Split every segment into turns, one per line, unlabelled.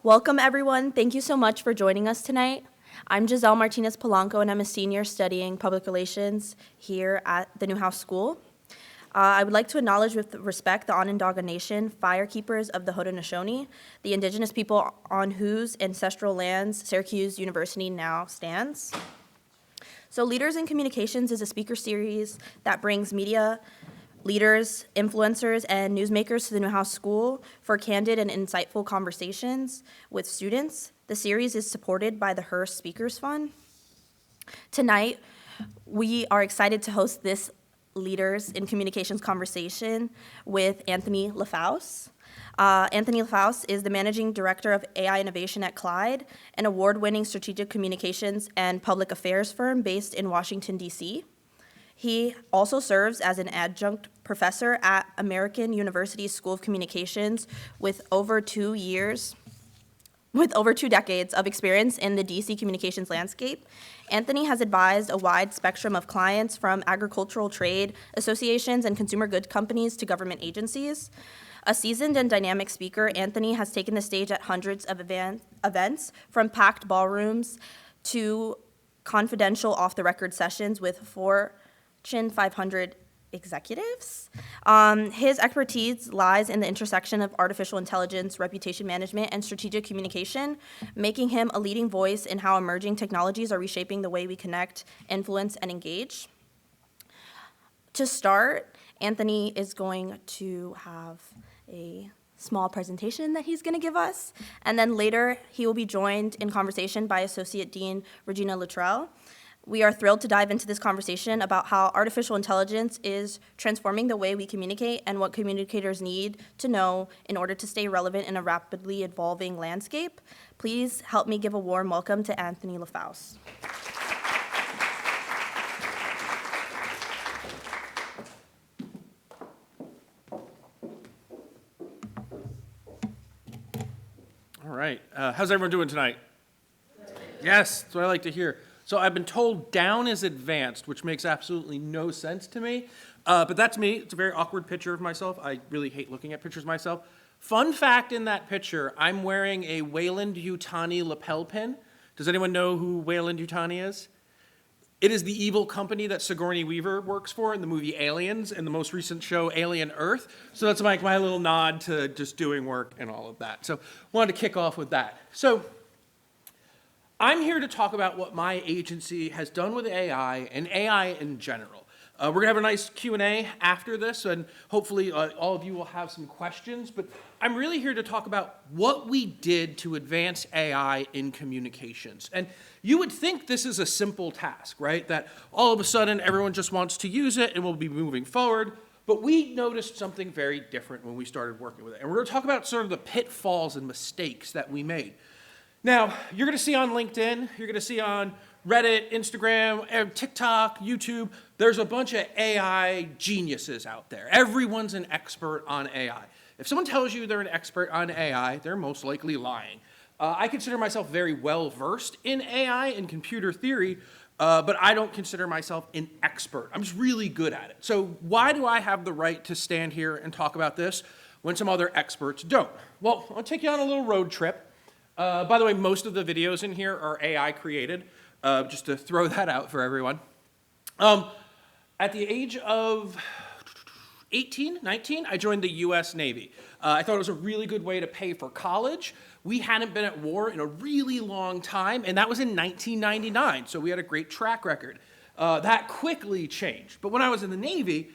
Welcome, everyone. Thank you so much for joining us tonight. I'm Giselle Martinez Polanco, and I'm a senior studying public relations here at the Newhouse School. I would like to acknowledge with respect the Onondaga Nation, firekeepers of the Haudenosaunee, the indigenous people on whose ancestral lands Syracuse University now stands. So Leaders in Communications is a speaker series that brings media leaders, influencers, and newsmakers to the Newhouse School for candid and insightful conversations with students. The series is supported by the Hearst Speakers Fund. Tonight, we are excited to host this Leaders in Communications conversation with Anthony LaFauce. Anthony LaFauce is the Managing Director of AI Innovation at CLYDE, an award-winning strategic communications and public affairs firm based in Washington, D.C. He also serves as an adjunct professor at American University School of Communications with over 2 decades of experience in the DC communications landscape. Anthony has advised a wide spectrum of clients from agricultural trade associations and consumer goods companies to government agencies. A seasoned and dynamic speaker, Anthony has taken the stage at hundreds of events, from packed ballrooms to confidential off-the-record sessions with Fortune 500 executives. His expertise lies in the intersection of artificial intelligence, reputation management, and strategic communication, making him a leading voice in how emerging technologies are reshaping the way we connect, influence, and engage. To start, Anthony is going to have a small presentation that he's going to give us, and then later he will be joined in conversation by Associate Dean Regina Luttrell. We are thrilled to dive into this conversation about how artificial intelligence is transforming the way we communicate and what communicators need to know in order to stay relevant in a rapidly evolving landscape. Please help me give a warm welcome to Anthony LaFauce.
All right. How's everyone doing tonight? Yes, that's what I like to hear. So I've been told down is advanced, which makes absolutely no sense to me. But that's me. It's a very awkward picture of myself. I really hate looking at pictures of myself. Fun fact in that picture, I'm wearing a Weyland-Yutani lapel pin. Does anyone know who Weyland-Yutani is? It is the evil company that Sigourney Weaver works for in the movie Aliens and the most recent show Alien Earth. So that's my little nod to just doing work and all of that. So wanted to kick off with that. So I'm here to talk about what my agency has done with AI and AI in general. We're going to have a nice Q&A after this, and hopefully all of you will have some questions. But I'm really here to talk about what we did to advance AI in communications. And you would think this is a simple task, right? That all of a sudden everyone just wants to use it and we'll be moving forward. But we noticed something very different when we started working with it. And we're going to talk about sort of the pitfalls and mistakes that we made. Now, you're going to see on LinkedIn, you're going to see on Reddit, Instagram, TikTok, YouTube, there's a bunch of AI geniuses out there. Everyone's an expert on AI. If someone tells you they're an expert on AI, they're most likely lying. I consider myself very well-versed in AI and computer theory, but I don't consider myself an expert. I'm just really good at it. So why do I have the right to stand here and talk about this when some other experts don't? Well, I'll take you on a little road trip. By the way, most of the videos in here are AI created, just to throw that out for everyone. At the age of 18, 19, I joined the US Navy. I thought it was a really good way to pay for college. We hadn't been at war in a really long time, and that was in 1999, so we had a great track record. That quickly changed. But when I was in the Navy,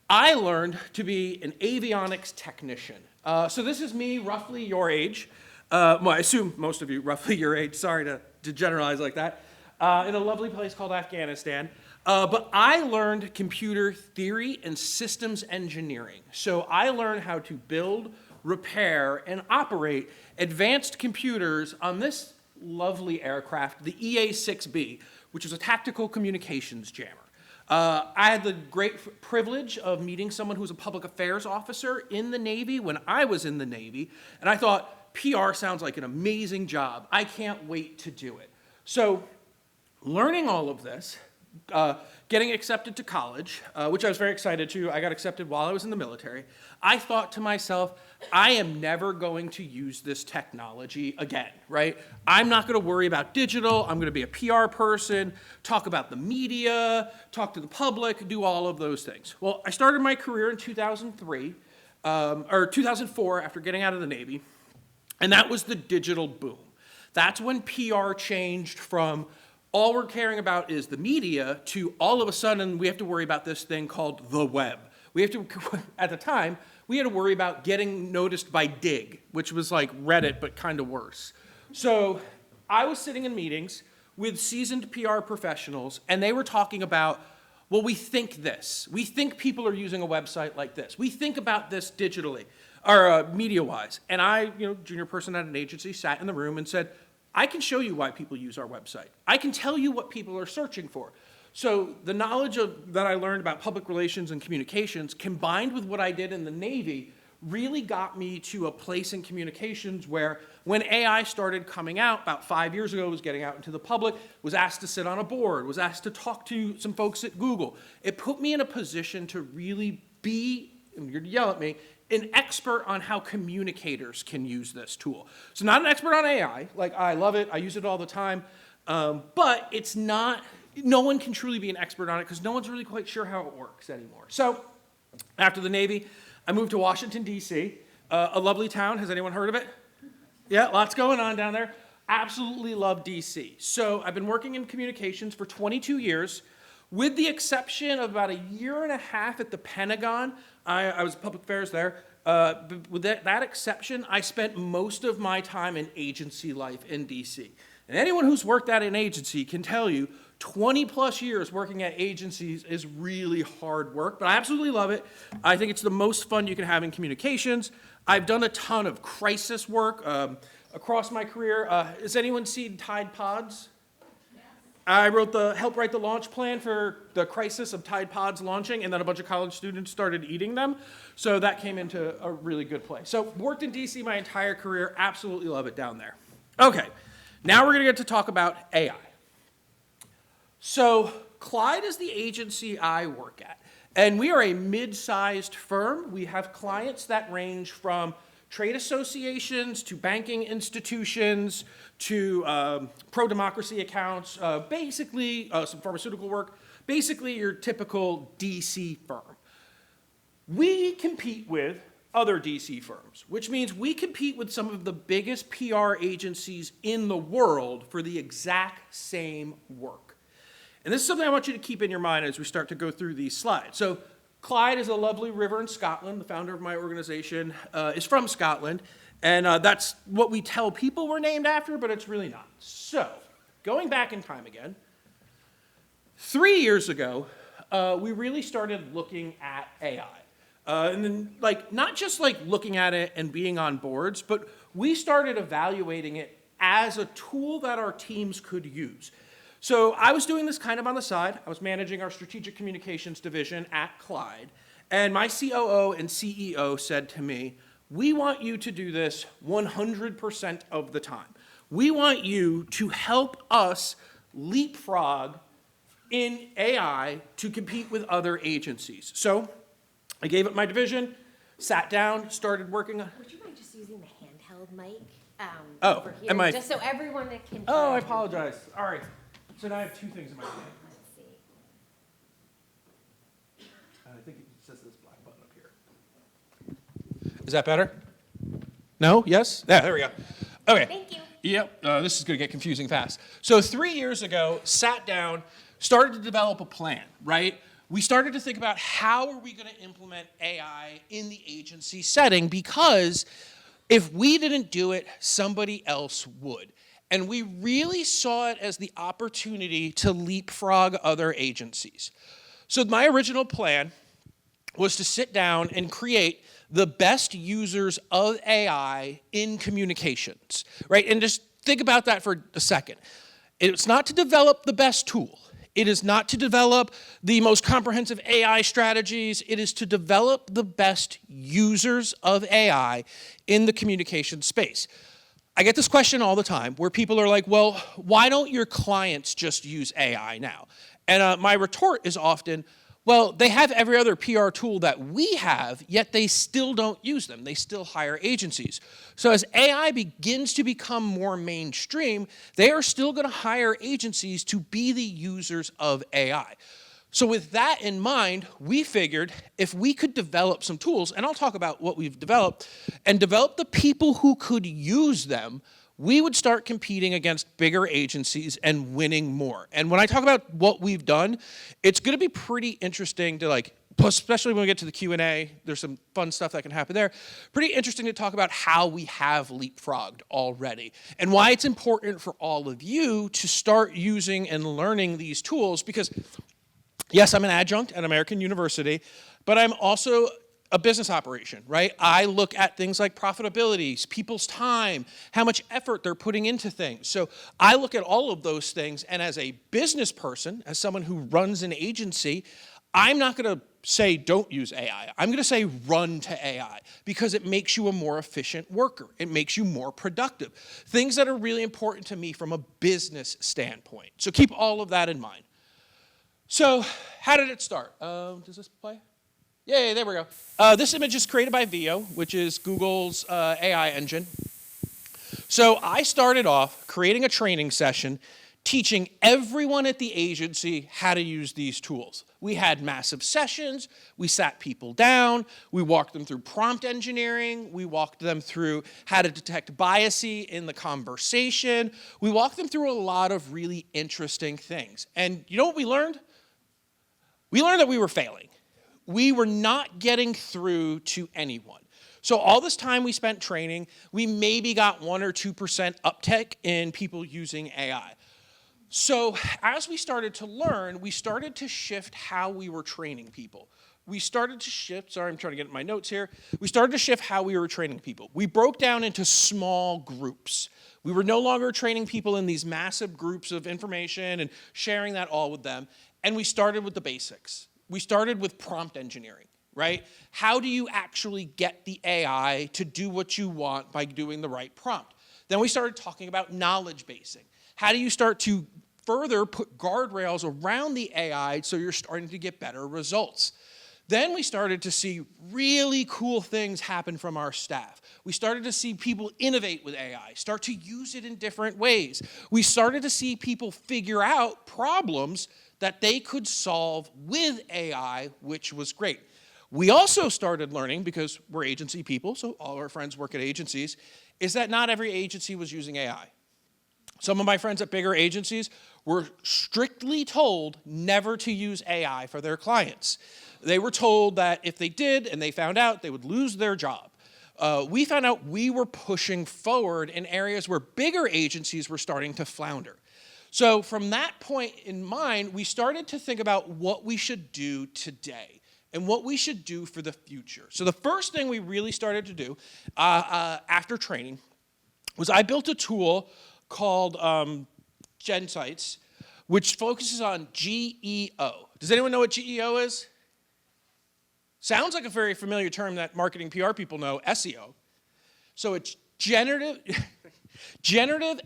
I learned to be an avionics technician. So this is me, roughly your age. Well, I assume most of you roughly your age, sorry to generalize like that, in a lovely place called Afghanistan. But I learned computer theory and systems engineering. So I learned how to build, repair, and operate advanced computers on this lovely aircraft, the EA-6B, which is a tactical communications jammer. I had the great privilege of meeting someone who was a public affairs officer in the Navy when I was in the Navy, and I thought, PR sounds like an amazing job. I can't wait to do it. So learning all of this, getting accepted to college, which I was very excited to. I got accepted while I was in the military. I thought to myself, I am never going to use this technology again, right? I'm not going to worry about digital. I'm going to be a PR person, talk about the media, talk to the public, do all of those things. Well, I started my career in 2003, or 2004 after getting out of the Navy, and that was the digital boom. That's when PR changed from all we're caring about is the media to all of a sudden we have to worry about this thing called the web. We have to, at the time, we had to worry about getting noticed by Dig, which was like Reddit, but kind of worse. So I was sitting in meetings with seasoned PR professionals, and they were talking about, well, we think this. We think people are using a website like this. We think about this digitally, or media-wise. And I, junior person at an agency, sat in the room and said, I can show you why people use our website. I can tell you what people are searching for. So the knowledge that I learned about public relations and communications combined with what I did in the Navy really got me to a place in communications where when AI started coming out about 5 years ago, was getting out into the public, was asked to sit on a board, was asked to talk to some folks at Google. It put me in a position to really be, and you're to yell at me, an expert on how communicators can use this tool. So not an expert on AI, like I love it, I use it all the time, but it's not, no one can truly be an expert on it because no one's really quite sure how it works anymore. So after the Navy, I moved to Washington, D.C., a lovely town. Has anyone heard of it? Yeah, lots going on down there. Absolutely love D.C. So I've been working in communications for 22 years, with the exception of about a year and a half at the Pentagon. I was public affairs there. With that exception, I spent most of my time in agency life in D.C. And anyone who's worked at an agency can tell you 20 plus years working at agencies is really hard work, but I absolutely love it. I think it's the most fun you can have in communications. I've done a ton of crisis work across my career. Has anyone seen Tide Pods? I helped write the launch plan for the crisis of Tide Pods launching, and then a bunch of college students started eating them. So that came into a really good place. So worked in DC my entire career, absolutely love it down there. Okay, now we're gonna get to talk about AI. So CLYDE is the agency I work at, and we are a mid-sized firm. We have clients that range from trade associations to banking institutions to pro-democracy accounts, basically some pharmaceutical work, basically your typical DC firm. We compete with other DC firms, which means we compete with some of the biggest PR agencies in the world for the exact same work. And this is something I want you to keep in your mind as we start to go through these slides. So CLYDE is a lovely river in Scotland. The founder of my organization is from Scotland. And that's what we tell people we're named after, but it's really not. So going back in time again, 3 years ago, we really started looking at AI. And then not just looking at it and being on boards, but we started evaluating it as a tool that our teams could use. So I was doing this kind of on the side. I was managing our strategic communications division at CLYDE, and my COO and CEO said to me, we want you to do this 100% of the time. We want you to help us leapfrog in AI to compete with other agencies. So I gave up my division, sat down, started working on...
Would you mind just using the handheld mic
over here?
Am I... Just so everyone that can...
Oh, I apologize. All right. So now I have two things in my hand.
Let's see.
I think it says this black button up here. Is that better? No? Yes? Yeah, there we go. Okay.
Thank you.
Yep, this is going to get confusing fast. So 3 years ago, sat down, started to develop a plan, right? We started to think about how are we going to implement AI in the agency setting, because if we didn't do it, somebody else would. And we really saw it as the opportunity to leapfrog other agencies. So my original plan was to sit down and create the best users of AI in communications, right? And just think about that for a second. It's not to develop the best tool. It is not to develop the most comprehensive AI strategies. It is to develop the best users of AI in the communication space. I get this question all the time where people are like, well, why don't your clients just use AI now? And my retort is often, well, they have every other PR tool that we have, yet they still don't use them. They still hire agencies. So as AI begins to become more mainstream, they are still going to hire agencies to be the users of AI. So with that in mind, we figured if we could develop some tools, and I'll talk about what we've developed, and develop the people who could use them, we would start competing against bigger agencies and winning more. And when I talk about what we've done, it's going to be pretty interesting to especially when we get to the Q&A, there's some fun stuff that can happen there. Pretty interesting to talk about how we have leapfrogged already and why it's important for all of you to start using and learning these tools because, yes, I'm an adjunct at American University, but I'm also a business operation, right? I look at things like profitability, people's time, how much effort they're putting into things. So I look at all of those things, and as a business person, as someone who runs an agency, I'm not gonna say don't use AI. I'm gonna say run to AI because it makes you a more efficient worker. It makes you more productive. Things that are really important to me from a business standpoint. So keep all of that in mind. So how did it start? Does this play? Yay, there we go. This image is created by Veo, which is Google's AI engine. So I started off creating a training session teaching everyone at the agency how to use these tools. We had massive sessions, we sat people down, we walked them through prompt engineering, we walked them through how to detect bias in the conversation, we walked them through a lot of really interesting things. And you know what we learned? We learned that we were failing. We were not getting through to anyone. So all this time we spent training, we maybe got 1 or 2% uptick in people using AI. So as we started to learn, we started to shift how we were training people. We started to shift, sorry, I'm trying to get my notes here. We started to shift how we were training people. We broke down into small groups. We were no longer training people in these massive groups of information and sharing that all with them. And we started with the basics. We started with prompt engineering, right? How do you actually get the AI to do what you want by doing the right prompt? Then we started talking about knowledge basing. How do you start to further put guardrails around the AI so you're starting to get better results? Then we started to see really cool things happen from our staff. We started to see people innovate with AI, start to use it in different ways. We started to see people figure out problems that they could solve with AI, which was great. We also started learning, because we're agency people, so all our friends work at agencies, is that not every agency was using AI. Some of my friends at bigger agencies were strictly told never to use AI for their clients. They were told that if they did and they found out, they would lose their job. We found out we were pushing forward in areas where bigger agencies were starting to flounder. So from that point in mind, we started to think about what we should do today and what we should do for the future. So the first thing we really started to do after training was I built a tool called GenSights, which focuses on GEO. Does anyone know what GEO is? Sounds like a very familiar term that marketing PR people know, SEO. So it's generative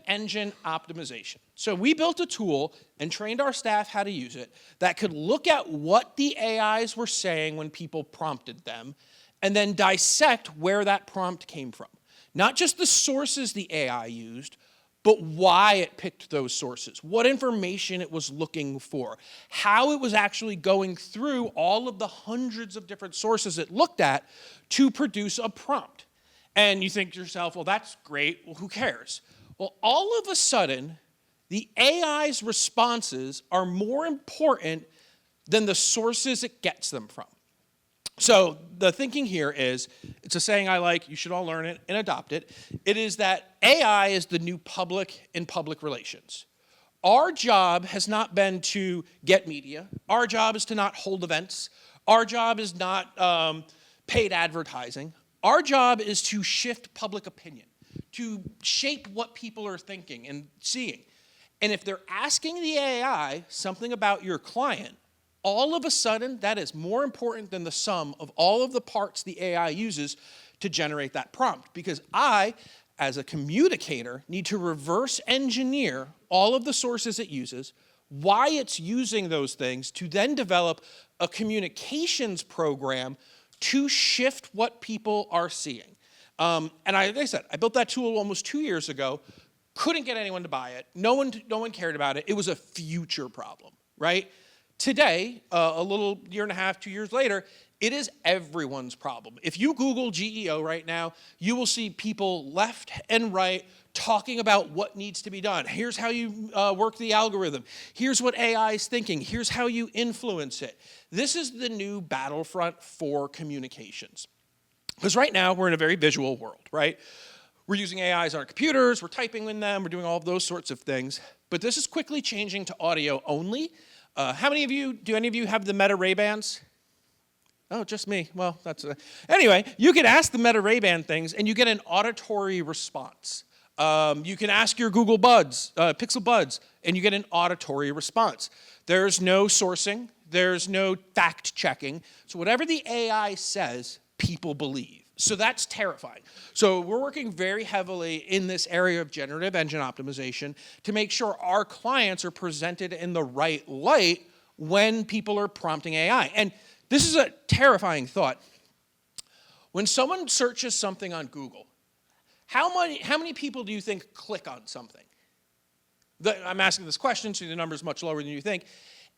engine optimization. So we built a tool and trained our staff how to use it that could look at what the AIs were saying when people prompted them and then dissect where that prompt came from. Not just the sources the AI used, but why it picked those sources, what information it was looking for, how it was actually going through all of the hundreds of different sources it looked at to produce a prompt. And you think to yourself, well, that's great, well, who cares? Well, all of a sudden, the AI's responses are more important than the sources it gets them from. So the thinking here is, it's a saying I like, you should all learn it and adopt it. It is that AI is the new public in public relations. Our job has not been to get media. Our job is to not hold events. Our job is not paid advertising. Our job is to shift public opinion, to shape what people are thinking and seeing. And if they're asking the AI something about your client, all of a sudden, that is more important than the sum of all of the parts the AI uses to generate that prompt. Because I, as a communicator, need to reverse engineer all of the sources it uses,
why it's using those things to then develop a communications program to shift what people are seeing. And like I said, I built that tool almost 2 years ago, couldn't get anyone to buy it. No one cared about it. It was a future problem, right? Today, a little year and a half, 2 years later, it is everyone's problem. If you Google GEO right now, you will see people left and right talking about what needs to be done. Here's how you work the algorithm. Here's what AI is thinking. Here's how you influence it. This is the new battlefront for communications. Because right now, we're in a very visual world, right? We're using AIs on our computers, we're typing in them, we're doing all of those sorts of things. But this is quickly changing to audio only. Do any of you have the Meta Ray-Bans? Oh, just me. Well, anyway, you can ask the Meta Ray-Ban things and you get an auditory response. You can ask your Google Buds, Pixel Buds, and you get an auditory response. There's no sourcing, there's no fact checking. So whatever the AI says, people believe. So that's terrifying. So we're working very heavily in this area of generative engine optimization to make sure our clients are presented in the right light when people are prompting AI. And this is a terrifying thought. When someone searches something on Google, how many people do you think click on something? I'm asking this question, so the number is much lower than you think.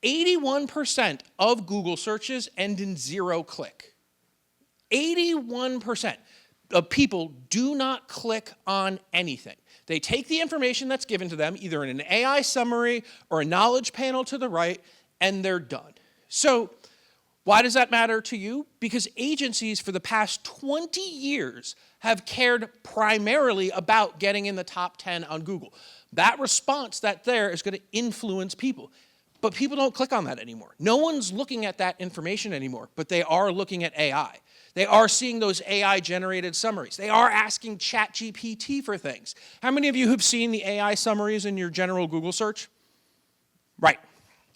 81% of Google searches end in 0 click. 81% of people do not click on anything. They take the information that's given to them, either in an AI summary or a knowledge panel to the right, and they're done. So why does that matter to you? Because agencies for the past 20 years have cared primarily about getting in the top 10 on Google. That response there is going to influence people. But people don't click on that anymore. No one's looking at that information anymore, but they are looking at AI. They are seeing those AI-generated summaries. They are asking ChatGPT for things. How many of you have seen the AI summaries in your general Google search? Right.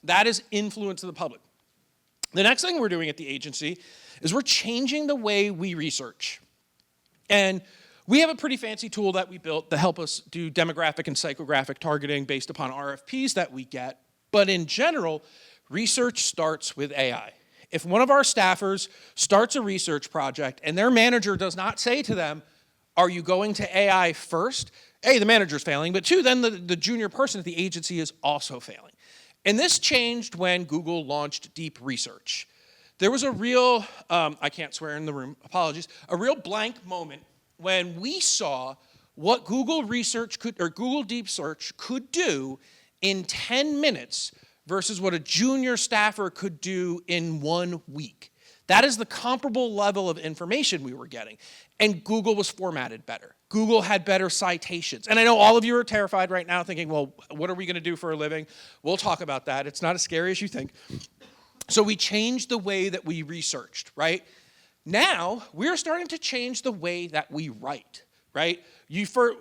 That is influence of the public. The next thing we're doing at the agency is we're changing the way we research. And we have a pretty fancy tool that we built to help us do demographic and psychographic targeting based upon RFPs that we get. But in general, research starts with AI. If one of our staffers starts a research project and their manager does not say to them, are you going to AI first? A, the manager's failing, but 2, then the junior person at the agency is also failing. And this changed when Google launched deep research. There was a real, I can't swear in the room, apologies, a real blank moment when we saw what Google research Google Deep Search could do in 10 minutes versus what a junior staffer could do in 1 week. That is the comparable level of information we were getting. And Google was formatted better. Google had better citations. And I know all of you are terrified right now thinking, well, what are we going to do for a living? We'll talk about that. It's not as scary as you think. So we changed the way that we researched, right? Now, we're starting to change the way that we write, right?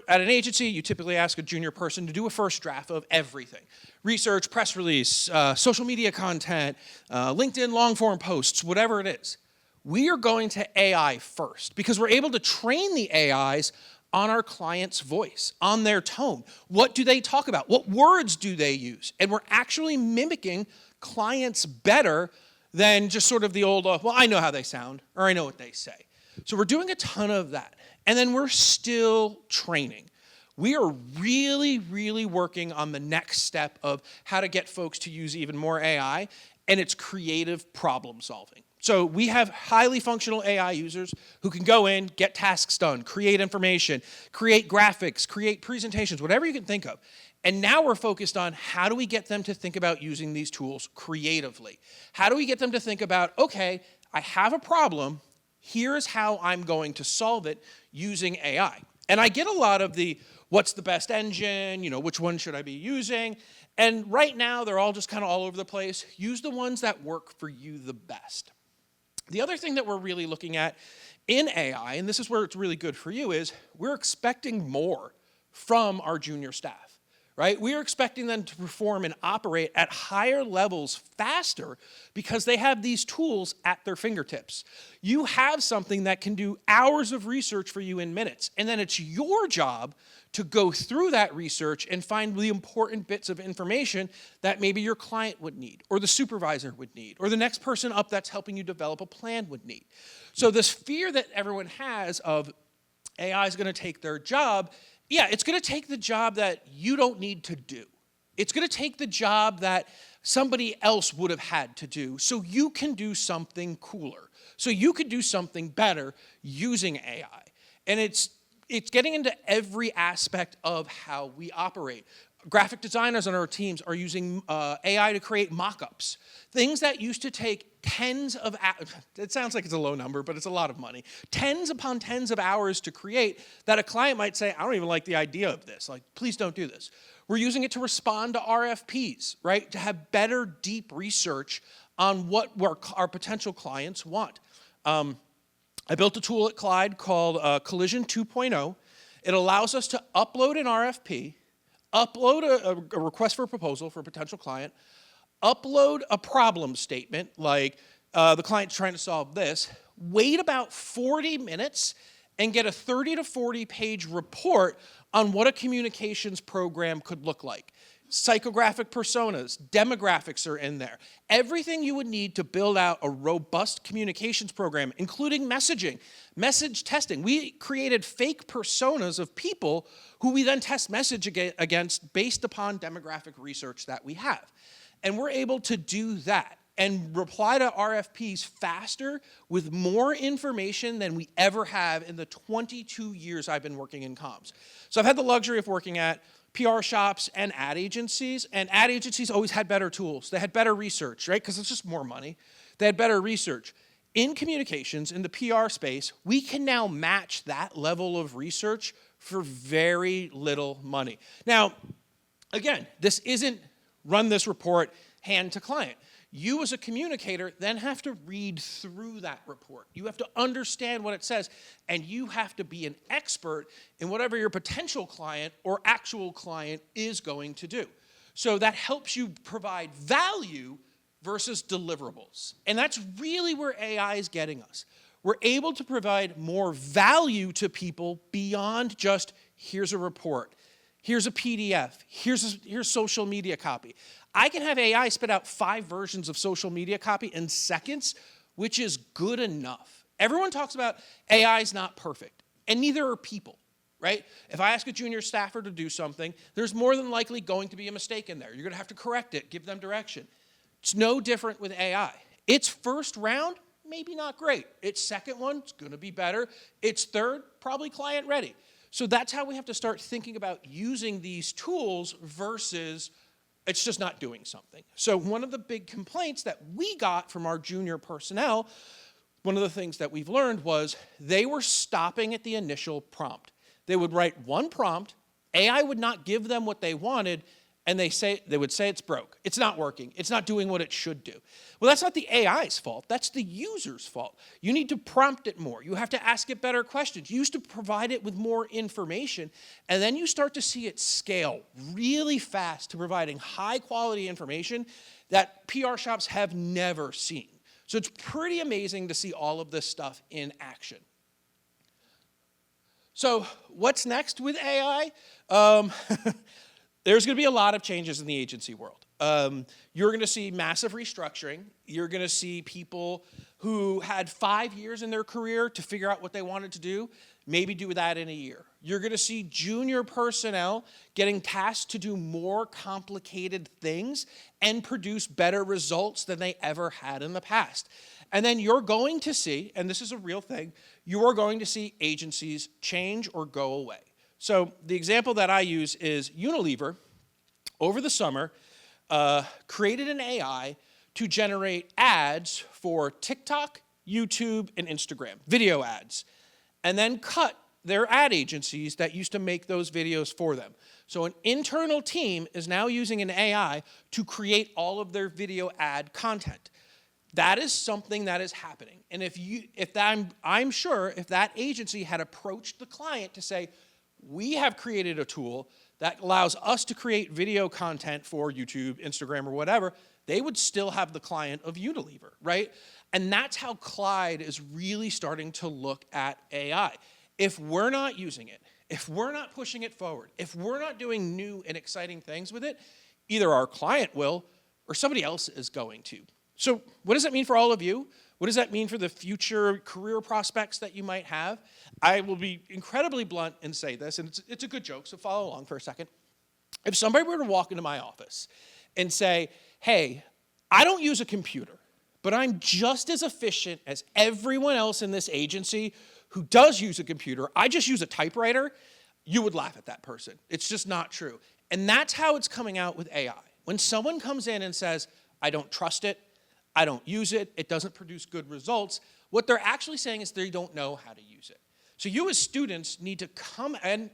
At an agency, you typically ask a junior person to do a first draft of everything. Research, press release, social media content, LinkedIn long-form posts, whatever it is. We are going to AI first because we're able to train the AIs on our client's voice, on their tone. What do they talk about? What words do they use? And we're actually mimicking clients better than just sort of the old, well, I know how they sound, or I know what they say. So we're doing a ton of that. And then we're still training. We are really, really working on the next step of how to get folks to use even more AI, and it's creative problem solving. So we have highly functional AI users who can go in, get tasks done, create information, create graphics, create presentations, whatever you can think of. And now we're focused on how do we get them to think about using these tools creatively? How do we get them to think about, okay, I have a problem, here's how I'm going to solve it using AI. And I get a lot of the, what's the best engine, which one should I be using? And right now, they're all just kind of all over the place. Use the ones that work for you the best. The other thing that we're really looking at in AI, and this is where it's really good for you, is we're expecting more from our junior staff, right? We are expecting them to perform and operate at higher levels faster because they have these tools at their fingertips. You have something that can do hours of research for you in minutes, and then it's your job to go through that research and find the important bits of information that maybe your client would need, or the supervisor would need, or the next person up that's helping you develop a plan would need. So this fear that everyone has of AI is going to take their job, yeah, it's going to take the job that you don't need to do. It's going to take the job that somebody else would have had to do so you can do something cooler, so you could do something better using AI. And it's getting into every aspect of how we operate. Graphic designers on our teams are using AI to create mock-ups. Things that used to take tens of hours, it sounds like it's a low number, but it's a lot of money. Tens upon tens of hours to create that a client might say, I don't even like the idea of this. Like, please don't do this. We're using it to respond to RFPs, right? To have better, deep research on what our potential clients want. I built a tool at CLYDE called Collision 2.0. It allows us to upload an RFP, upload a request for a proposal for a potential client, upload a problem statement, like the client's trying to solve this, wait about 40 minutes, and get a 30 to 40 page report on what a communications program could look like. Psychographic personas, demographics are in there. Everything you would need to build out a robust communications program, including messaging, message testing. We created fake personas of people who we then test message against based upon demographic research that we have. And we're able to do that and reply to RFPs faster with more information than we ever have in the 22 years I've been working in comms. So I've had the luxury of working at PR shops and ad agencies always had better tools. They had better research, right? Because it's just more money. They had better research. In communications, in the PR space, we can now match that level of research for very little money. Now, again, this isn't run this report hand to client. You as a communicator then have to read through that report. You have to understand what it says, and you have to be an expert in whatever your potential client or actual client is going to do. So that helps you provide value versus deliverables. And that's really where AI is getting us. We're able to provide more value to people beyond just, here's a report, here's a PDF, here's social media copy. I can have AI spit out 5 versions of social media copy in seconds, which is good enough. Everyone talks about AI is not perfect, and neither are people, right? If I ask a junior staffer to do something, there's more than likely going to be a mistake in there. You're going to have to correct it, give them direction. It's no different with AI. Its first round, maybe not great. Its second one, it's going to be better. Its third, probably client ready. So that's how we have to start thinking about using these tools versus it's just not doing something. So one of the big complaints that we got from our junior personnel, one of the things that we've learned was they were stopping at the initial prompt. They would write one prompt, AI would not give them what they wanted, and they would say it's broke. It's not working. It's not doing what it should do. Well, that's not the AI's fault. That's the user's fault. You need to prompt it more. You have to ask it better questions. You used to provide it with more information, and then you start to see it scale really fast to providing high-quality information that PR shops have never seen. So it's pretty amazing to see all of this stuff in action. So what's next with AI? There's going to be a lot of changes in the agency world. You're going to see massive restructuring. You're going to see people who had 5 years in their career to figure out what they wanted to do, maybe do that in a year. You're going to see junior personnel getting tasked to do more complicated things and produce better results than they ever had in the past. And then you're going to see, and this is a real thing, you're going to see agencies change or go away. So the example that I use is Unilever, over the summer, created an AI to generate ads for TikTok, YouTube, and Instagram, video ads, and then cut their ad agencies that used to make those videos for them. So an internal team is now using an AI to create all of their video ad content. That is something that is happening. And I'm sure if that agency had approached the client to say, we have created a tool that allows us to create video content for YouTube, Instagram, or whatever. They would still have the client of Unilever, right? And that's how CLYDE is really starting to look at AI. If we're not using it, if we're not pushing it forward, if we're not doing new and exciting things with it, either our client will or somebody else is going to. So what does that mean for all of you? What does that mean for the future career prospects that you might have? I will be incredibly blunt and say this, and it's a good joke, so follow along for a second. If somebody were to walk into my office and say, hey, I don't use a computer, but I'm just as efficient as everyone else in this agency who does use a computer, I just use a typewriter, you would laugh at that person. It's just not true. And that's how it's coming out with AI. When someone comes in and says, I don't trust it, I don't use it, it doesn't produce good results, what they're actually saying is they don't know how to use it. So you as students need to come, and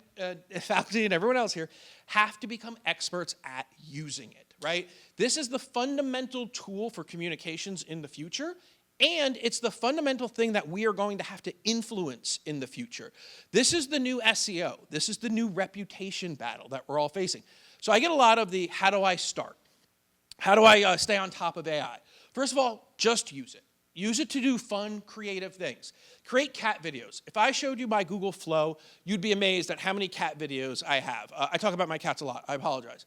faculty and everyone else here, have to become experts at using it, right? This is the fundamental tool for communications in the future, and it's the fundamental thing that we are going to have to influence in the future. This is the new SEO. This is the new reputation battle that we're all facing. So I get a lot of the, how do I start? How do I stay on top of AI? First of all, just use it. Use it to do fun, creative things. Create cat videos. If I showed you my Google Flow, you'd be amazed at how many cat videos I have. I talk about my cats a lot. I apologize.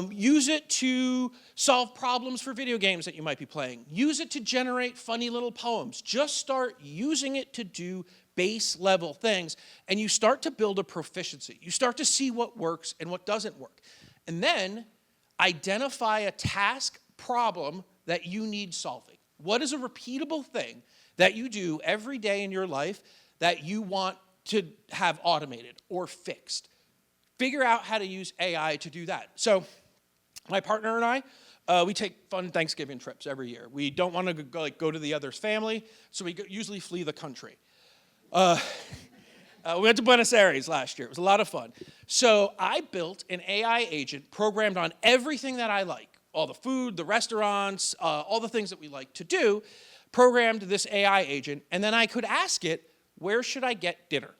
Use it to solve problems for video games that you might be playing. Use it to generate funny little poems. Just start using it to do base level things, and you start to build a proficiency. You start to see what works and what doesn't work. And then identify a task problem that you need solving. What is a repeatable thing that you do every day in your life that you want to have automated or fixed? Figure out how to use AI to do that. So my partner and I, we take fun Thanksgiving trips every year. We don't want to go to the other's family, so we usually flee the country. We went to Buenos Aires last year. It was a lot of fun. So I built an AI agent programmed on everything that I like. All the food, the restaurants, all the things that we like to do, programmed this AI agent, and then I could ask it, where should I get dinner?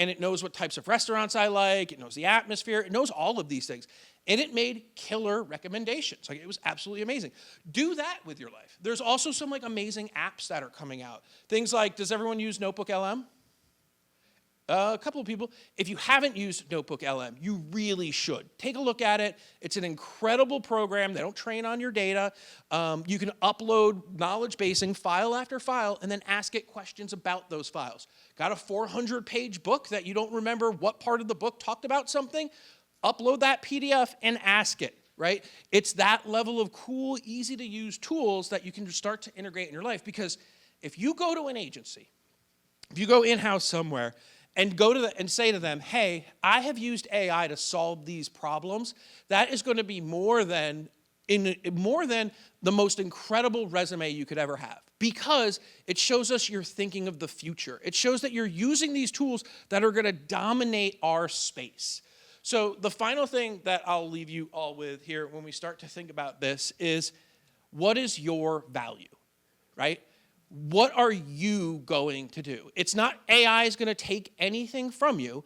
And it knows what types of restaurants I like, it knows the atmosphere, it knows all of these things. And it made killer recommendations. Like, it was absolutely amazing. Do that with your life. There's also some amazing apps that are coming out. Things like, does everyone use Notebook LM? A couple of people. If you haven't used Notebook LM, you really should. Take a look at it. It's an incredible program. They don't train on your data. You can upload knowledge basing file after file and then ask it questions about those files. Got a 400-page book that you don't remember what part of the book talked about something? Upload that PDF and ask it, right? It's that level of cool, easy-to-use tools that you can start to integrate in your life, because if you go to an agency, if you go in-house somewhere, and and say to them, hey, I have used AI to solve these problems, that is going to be more than the most incredible resume you could ever have, because it shows us you're thinking of the future. It shows that you're using these tools that are going to dominate our space. So the final thing that I'll leave you all with here when we start to think about this is, what is your value, right? What are you going to do? It's not AI is going to take anything from you.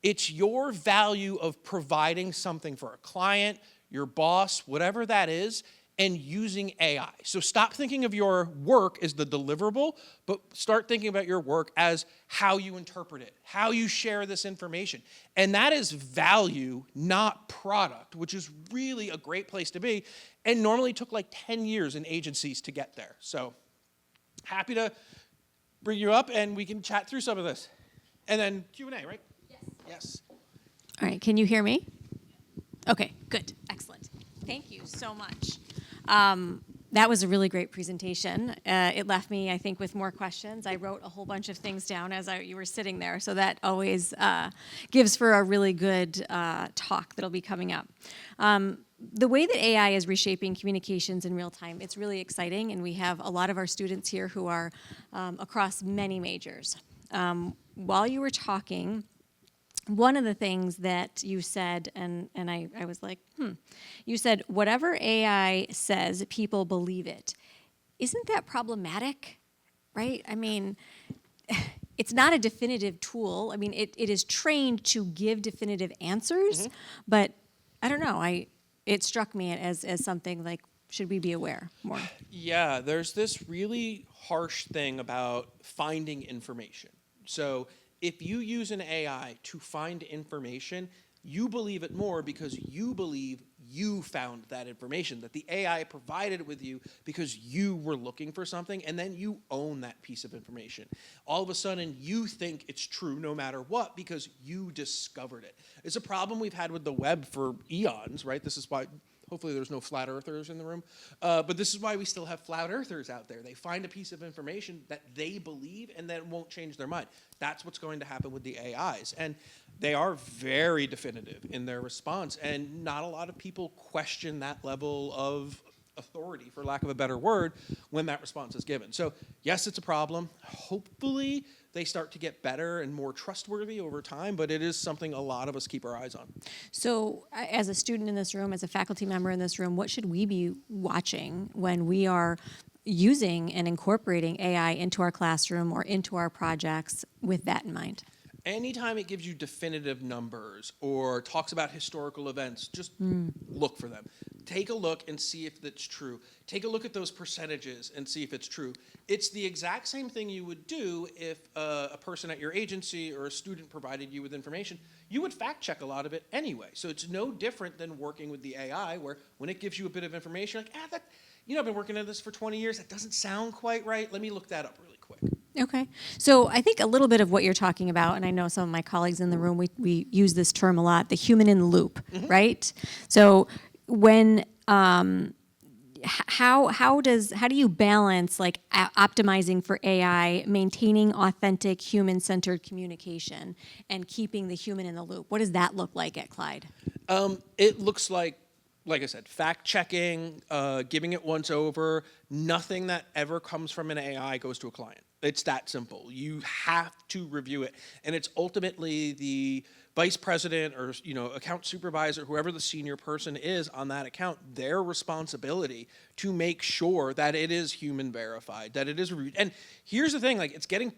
It's your value of providing something for a client, your boss, whatever that is, and using AI. So stop thinking of your work as the deliverable, but start thinking about your work as how you interpret it, how you share this information. And that is value, not product, which is really a great place to be, and normally took 10 years in agencies to get there. So happy to bring you up, and we can chat through some of this. And then Q&A, right?
Yes.
Yes.
All right, can you hear me? Okay, good, excellent. Thank you so much. That was a really great presentation. It left me, I think, with more questions. I wrote a whole bunch of things down as you were sitting there, so that always gives for a really good talk that'll be coming up. The way that AI is reshaping communications in real time, it's really exciting, and we have a lot of our students here who are across many majors. While you were talking, one of the things that you said, and I was like, you said, whatever AI says, people believe it. Isn't that problematic, right? I mean, it's not a definitive tool. I mean, it is trained to give definitive answers, but I don't know. It struck me as something like, should we be aware more?
Yeah, there's this really harsh thing about finding information. So if you use an AI to find information, you believe it more because you believe you found that information, that the AI provided it with you because you were looking for something, and then you own that piece of information. All of a sudden, you think it's true no matter what because you discovered it. It's a problem we've had with the web for eons, right? This is why, hopefully there's no flat earthers in the room, but this is why we still have flat earthers out there. They find a piece of information that they believe and then won't change their mind. That's what's going to happen with the AIs. And they are very definitive in their response, and not a lot of people question that level of authority, for lack of a better word, when that response is given. So yes, it's a problem. Hopefully they start to get better and more trustworthy over time, but it is something a lot of us keep our eyes on.
So, as a student in this room, as a faculty member in this room, what should we be watching when we are using and incorporating AI into our classroom or into our projects with that in mind?
Anytime it gives you definitive numbers or talks about historical events, just look for them. Take a look and see if that's true. Take a look at those percentages and see if it's true. It's the exact same thing you would do if a person at your agency or a student provided you with information. You would fact check a lot of it anyway. So it's no different than working with the AI, where when it gives you a bit of information, like, I've been working on this for 20 years. That doesn't sound quite right. Let me look that up really quick.
Okay. So I think a little bit of what you're talking about, and I know some of my colleagues in the room, we use this term a lot, the human in the loop, right? So when how do you balance like optimizing for AI, maintaining authentic human-centered communication, and keeping the human in the loop? What does that look like at CLYDE?
It looks like I said, fact checking, giving it once over. Nothing that ever comes from an AI goes to a client. It's that simple. You have to review it, and it's ultimately the vice president or account supervisor, whoever the senior person is on that account, their responsibility to make sure that it is human verified, that it is reviewed. And here's the thing: like, it's getting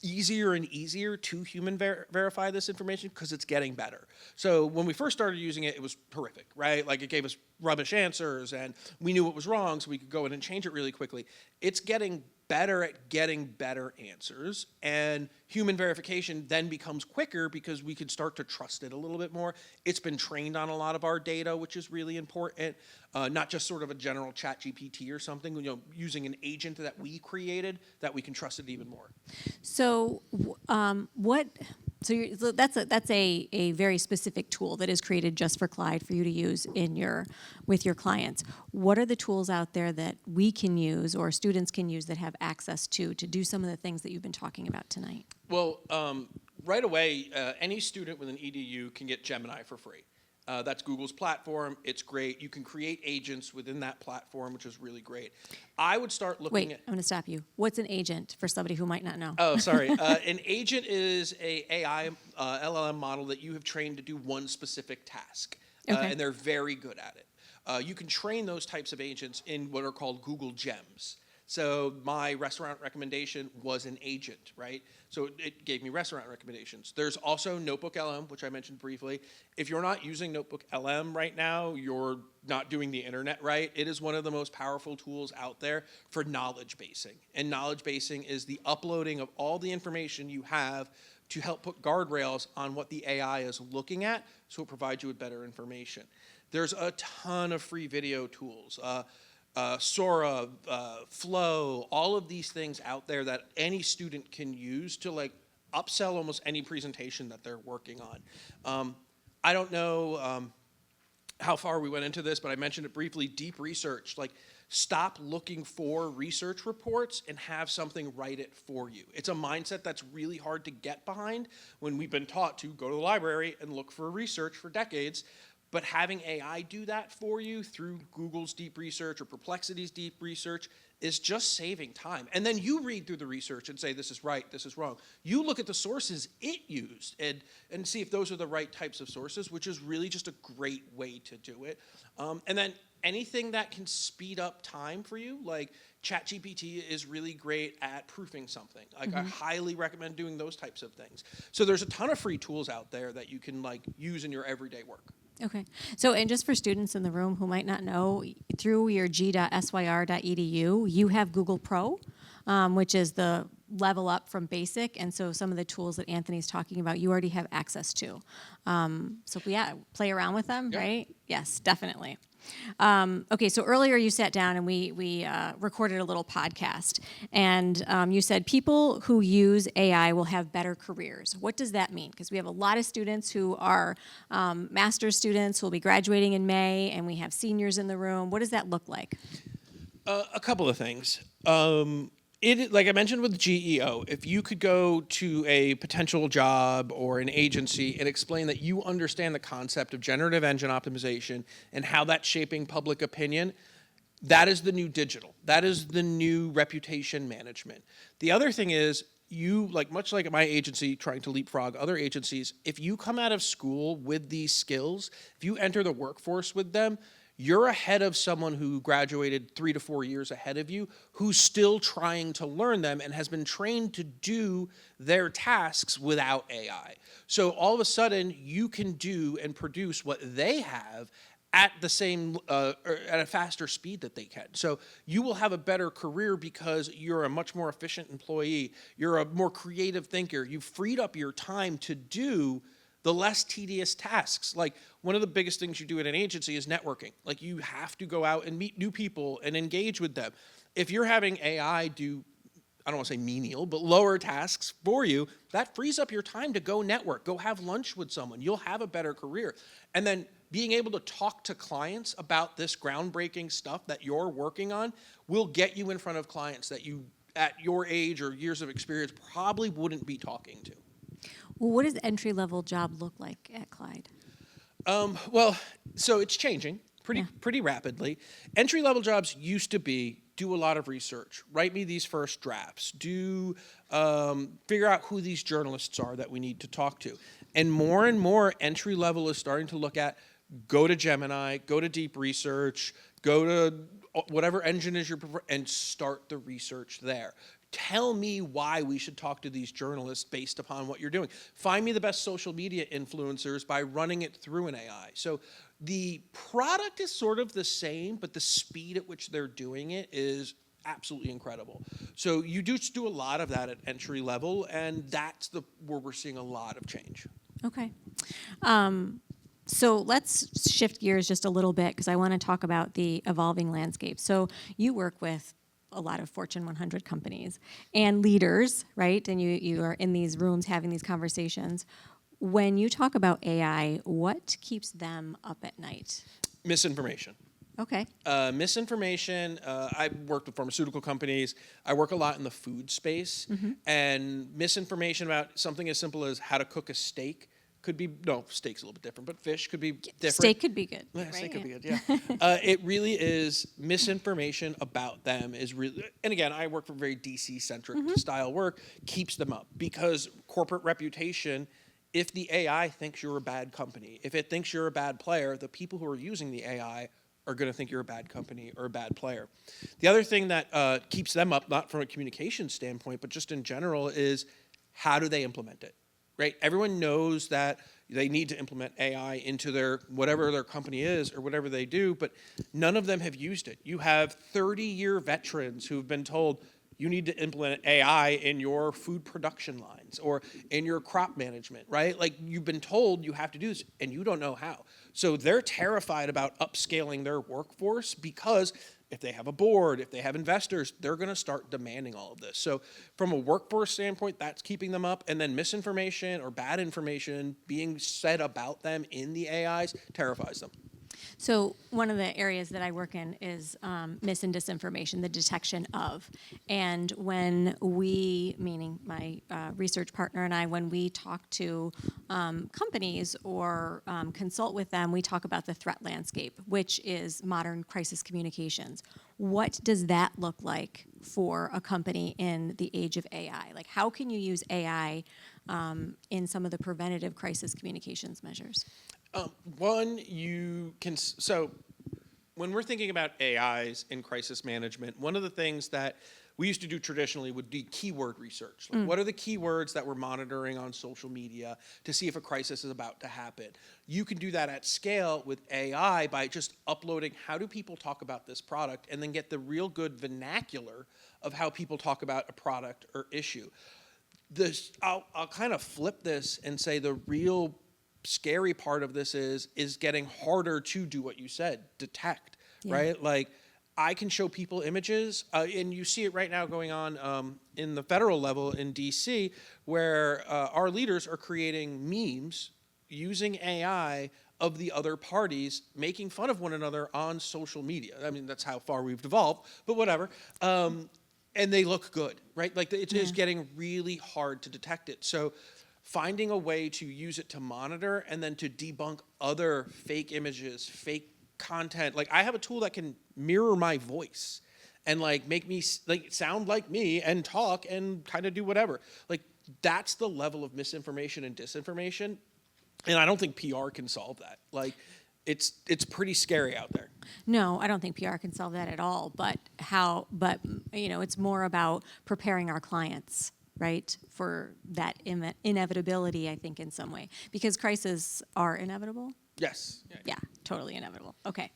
easier and easier to human verify this information because it's getting better. So when we first started using it, it was horrific, right? Like, it gave us rubbish answers and we knew what was wrong, so we could go in and change it really quickly. It's getting better at getting better answers, and human verification then becomes quicker because we can start to trust it a little bit more. It's been trained on a lot of our data, which is really important, not just sort of a general chat GPT or something, using an agent that we created that we can trust it even more.
So so that's a very specific tool that is created just for CLYDE for you to use with your clients. What are the tools out there that we can use or students can use that have access to do some of the things that you've been talking about tonight?
Well, right away, any student with an EDU can get Gemini for free. That's Google's platform. It's great. You can create agents within that platform, which is really great. I would start looking at...
I'm going to stop you. What's an agent for somebody who might not know?
Oh, sorry. An agent is a AI LLM model that you have trained to do one specific task,
Okay.
and they're very good at it. You can train those types of agents in what are called Google Gems. So my restaurant recommendation was an agent, right? So it gave me restaurant recommendations. There's also Notebook LM, which I mentioned briefly. If you're not using Notebook LM right now, you're not doing the internet right. It is one of the most powerful tools out there for knowledge basing. And knowledge basing is the uploading of all the information you have to help put guardrails on what the AI is looking at, so it provides you with better information. There's a ton of free video tools. Sora, Flow, all of these things out there that any student can use to upsell almost any presentation that they're working on. I don't know how far we went into this, but I mentioned it briefly, deep research. Stop looking for research reports and have something write it for you. It's a mindset that's really hard to get behind when we've been taught to go to the library and look for research for decades. But having AI do that for you through Google's deep research or Perplexity's deep research is just saving time. And then you read through the research and say, this is right, this is wrong. You look at the sources it used and see if those are the right types of sources, which is really just a great way to do it. And then anything that can speed up time for you, like ChatGPT is really great at proofing something. Like I highly recommend doing those types of things. So there's a ton of free tools out there that you can like use in your everyday work.
Okay. So, and just for students in the room who might not know, through your g.syr.edu, you have Google Pro, which is the level up from basic. And so some of the tools that Anthony's talking about, you already have access to. So yeah, play around with them,
Yeah.
right? Yes, definitely. Okay, so earlier you sat down and we recorded a little podcast, and you said people who use AI will have better careers. What does that mean? Because we have a lot of students who are master's students who will be graduating in May, and we have seniors in the room. What does that look like?
A couple of things. Like I mentioned with GEO, if you could go to a potential job or an agency and explain that you understand the concept of generative engine optimization and how that's shaping public opinion, that is the new digital. That is the new reputation management. The other thing is, much like my agency trying to leapfrog other agencies, if you come out of school with these skills, if you enter the workforce with them, you're ahead of someone who graduated 3 to 4 years ahead of you, who's still trying to learn them and has been trained to do their tasks without AI. So all of a sudden, you can do and produce what they have at the same, or at a faster speed that they can. So you will have a better career because you're a much more efficient employee. You're a more creative thinker. You've freed up your time to do the less tedious tasks. Like one of the biggest things you do at an agency is networking. Like you have to go out and meet new people and engage with them. If you're having AI do, I don't want to say menial, but lower tasks for you, that frees up your time to go network, go have lunch with someone. You'll have a better career. And then being able to talk to clients about this groundbreaking stuff that you're working on will get you in front of clients that you, at your age or years of experience, probably wouldn't be talking to.
Well, what does the entry-level job look like at CLYDE?
Well, so it's changing pretty rapidly. Entry-level jobs used to be do a lot of research, write me these first drafts, figure out who these journalists are that we need to talk to. And more entry-level is starting to look at go to Gemini, go to deep research, go to whatever engine is your preferred, and start the research there. Tell me why we should talk to these journalists based upon what you're doing. Find me the best social media influencers by running it through an AI. So the product is sort of the same, but the speed at which they're doing it is absolutely incredible. So you do a lot of that at entry level, and that's where we're seeing a lot of change.
Okay. So let's shift gears just a little bit because I want to talk about the evolving landscape. So you work with a lot of Fortune 100 companies and leaders, right? And you are in these rooms having these conversations. When you talk about AI, what keeps them up at night?
Misinformation.
Okay.
Misinformation. I've worked with pharmaceutical companies. I work a lot in the food space. And misinformation about something as simple as how to cook a steak could be, no, steak's a little bit different, but fish could be different.
Steak could be good.
Yeah,
right?
steak could be good, yeah. It really is misinformation about them is really, and again, I work for very DC-centric style work, keeps them up because corporate reputation, if the AI thinks you're a bad company, if it thinks you're a bad player, the people who are using the AI are going to think you're a bad company or a bad player. The other thing that keeps them up, not from a communication standpoint, but just in general, is how do they implement it, right? Everyone knows that they need to implement AI into their whatever their company is or whatever they do, but none of them have used it. You have 30-year veterans who've been told, you need to implement AI in your food production lines or in your crop management, right? Like you've been told you have to do this and you don't know how. So they're terrified about upscaling their workforce because if they have a board, if they have investors, they're going to start demanding all of this. So from a workforce standpoint, that's keeping them up. And then misinformation or bad information being said about them in the AIs terrifies them.
So one of the areas that I work in is mis and disinformation, the detection of. And when we, meaning my research partner and I, when we talk to companies or consult with them, we talk about the threat landscape, which is modern crisis communications. What does that look like for a company in the age of AI? Like, how can you use AI in some of the preventative crisis communications measures?
One, you can, so when we're thinking about AIs in crisis management, one of the things that we used to do traditionally would be keyword research. Like, what are the keywords that we're monitoring on social media to see if a crisis is about to happen? You can do that at scale with AI by just uploading how do people talk about this product and then get the real good vernacular of how people talk about a product or issue. I'll kind of flip this and say the real scary part of this is getting harder to do what you said, detect, right? Like, I can show people images, and you see it right now going on in the federal level in DC, where our leaders are creating memes using AI of the other parties making fun of one another on social media. I mean, that's how far we've devolved, but whatever. And they look good, right? Like, it is getting really hard to detect it. So finding a way to use it to monitor and then to debunk other fake images, fake content. Like, I have a tool that can mirror my voice and like make me like sound like me and talk and kind of do whatever. Like, that's the level of misinformation and disinformation. And I don't think PR can solve that. Like, it's pretty scary out there.
No, I don't think PR can solve that at all. But it's more about preparing our clients, right, for that inevitability, I think, in some way. Because crises are inevitable.
Yes.
Yeah, totally inevitable. Okay.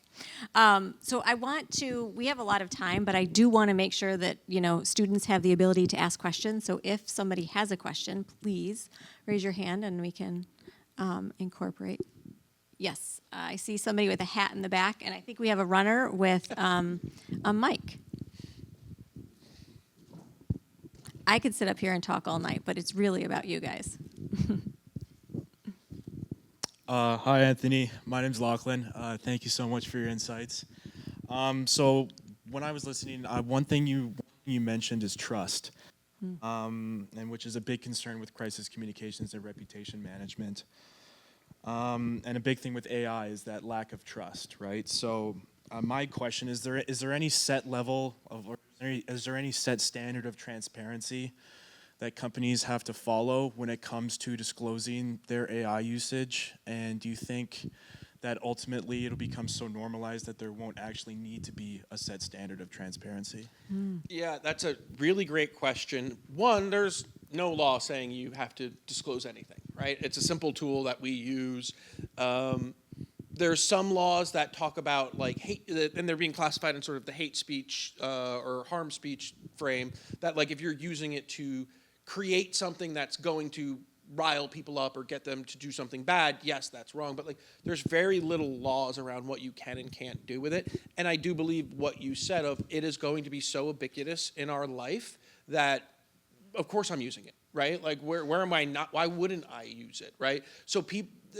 So we have a lot of time, but I do want to make sure that, students have the ability to ask questions. So if somebody has a question, please raise your hand and we can incorporate. Yes, I see somebody with a hat in the back, and I think we have a runner with a mic. I could sit up here and talk all night, but it's really about you guys.
Hi, Anthony. My name's Lachlan. Thank you so much for your insights. So when I was listening, one thing you mentioned is trust, and which is a big concern with crisis communications and reputation management. And a big thing with AI is that lack of trust, right? So my question is there any set level of, or is there any set standard of transparency that companies have to follow when it comes to disclosing their AI usage? And do you think that ultimately it'll become so normalized that there won't actually need to be a set standard of transparency?
Yeah, that's a really great question. One, there's no law saying you have to disclose anything, right? It's a simple tool that we use. There's some laws that talk about like hate, and they're being classified in sort of the hate speech or harm speech frame, that like if you're using it to create something that's going to rile people up or get them to do something bad, yes, that's wrong. But like, there's very little laws around what you can and can't do with it. And I do believe what you said of it is going to be so ubiquitous in our life that, of course, I'm using it, right? Like, where am I not? Why wouldn't I use it, right? So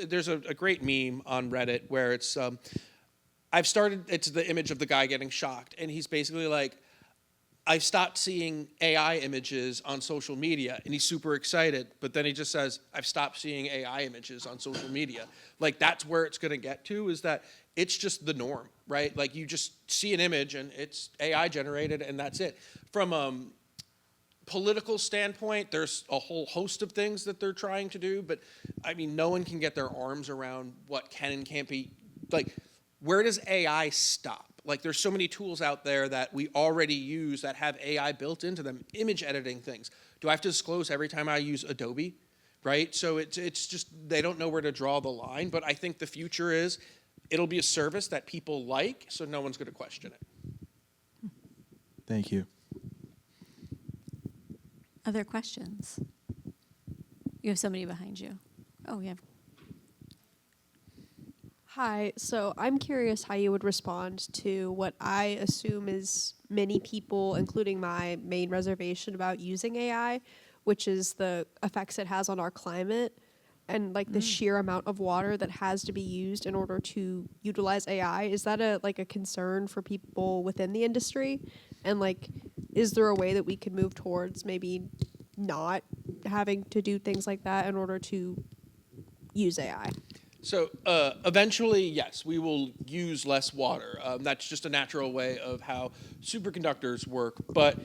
there's a great meme on Reddit where it's it's the image of the guy getting shocked, and he's basically like, I've stopped seeing AI images on social media, and he's super excited, but then he just says, I've stopped seeing AI images on social media. Like, that's where it's gonna get to, is that it's just the norm, right? Like, you just see an image and it's AI generated and that's it. From a political standpoint, there's a whole host of things that they're trying to do, but I mean, no one can get their arms around what can and can't be, like, where does AI stop? Like, there's so many tools out there that we already use that have AI built into them, image editing things. Do I have to disclose every time I use Adobe, right? So it's just, they don't know where to draw the line, but I think the future is it'll be a service that people like, so no one's gonna question it.
Thank you.
Other questions? You have somebody behind you. Oh, yeah.
Hi, so I'm curious how you would respond to what I assume is many people, including my main reservation about using AI, which is the effects it has on our climate. and like the sheer amount of water that has to be used in order to utilize AI. Is that a concern for people within the industry? And like, is there a way that we could move towards maybe not having to do things like that in order to use AI?
So eventually, yes, we will use less water. That's just a natural way of how superconductors work. But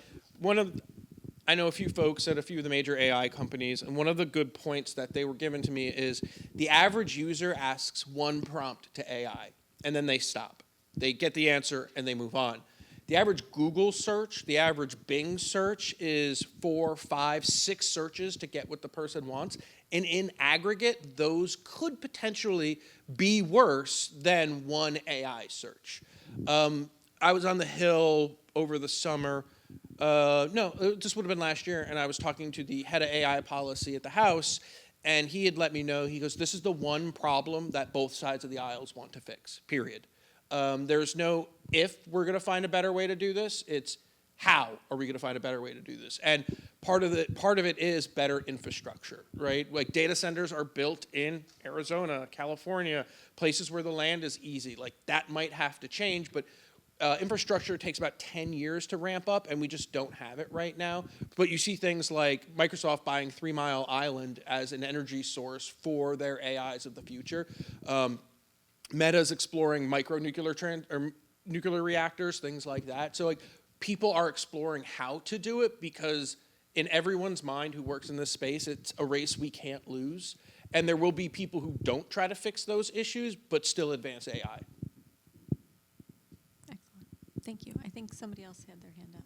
I know a few folks at a few of the major AI companies, and one of the good points that they were given to me is the average user asks one prompt to AI, and then they stop. They get the answer, and they move on. The average Google search, the average Bing search is 4, 5, 6 searches to get what the person wants. And in aggregate, those could potentially be worse than one AI search. I was on the Hill over the summer. This would have been last year, and I was talking to the head of AI policy at the House, and he had let me know, he goes, this is the one problem that both sides of the aisles want to fix, period. There's no if we're going to find a better way to do this, it's how are we going to find a better way to do this? And part of it is better infrastructure, right? Like data centers are built in Arizona, California, places where the land is easy. Like that might have to change, but infrastructure takes about 10 years to ramp up, and we just don't have it right now. But you see things like Microsoft buying 3 Mile Island as an energy source for their AIs of the future. Meta's exploring nuclear reactors, things like that. So like people are exploring how to do it because in everyone's mind who works in this space, it's a race we can't lose. And there will be people who don't try to fix those issues, but still advance AI.
Excellent. Thank you. I think somebody else had their hand up.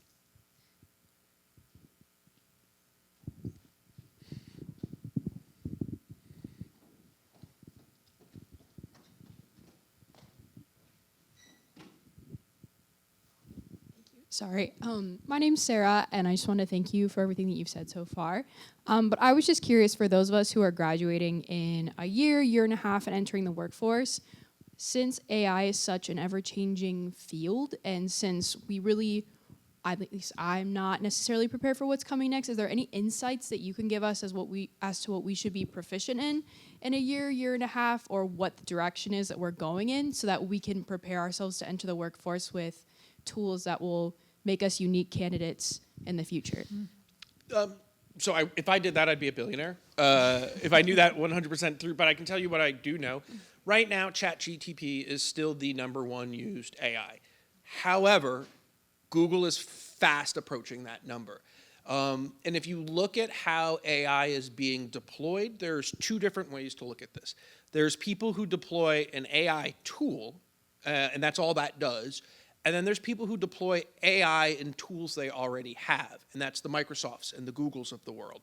Sorry. My name's Sarah, and I just want to thank you for everything that you've said so far. But I was just curious, for those of us who are graduating in a year and a half, and entering the workforce, since AI is such an ever-changing field, and since at least I'm not necessarily prepared for what's coming next, is there any insights that you can give us as to what we should be proficient in a year and a half, or what the direction is that we're going in, so that we can prepare ourselves to enter the workforce with tools that will make us unique candidates in the future?
If I did that, I'd be a billionaire. If I knew that 100% through, but I can tell you what I do know. Right now, ChatGPT is still the #1 used AI. However, Google is fast approaching that number. And if you look at how AI is being deployed, there's 2 different ways to look at this. There's people who deploy an AI tool, and that's all that does. And then there's people who deploy AI in tools they already have, and that's the Microsofts and the Googles of the world.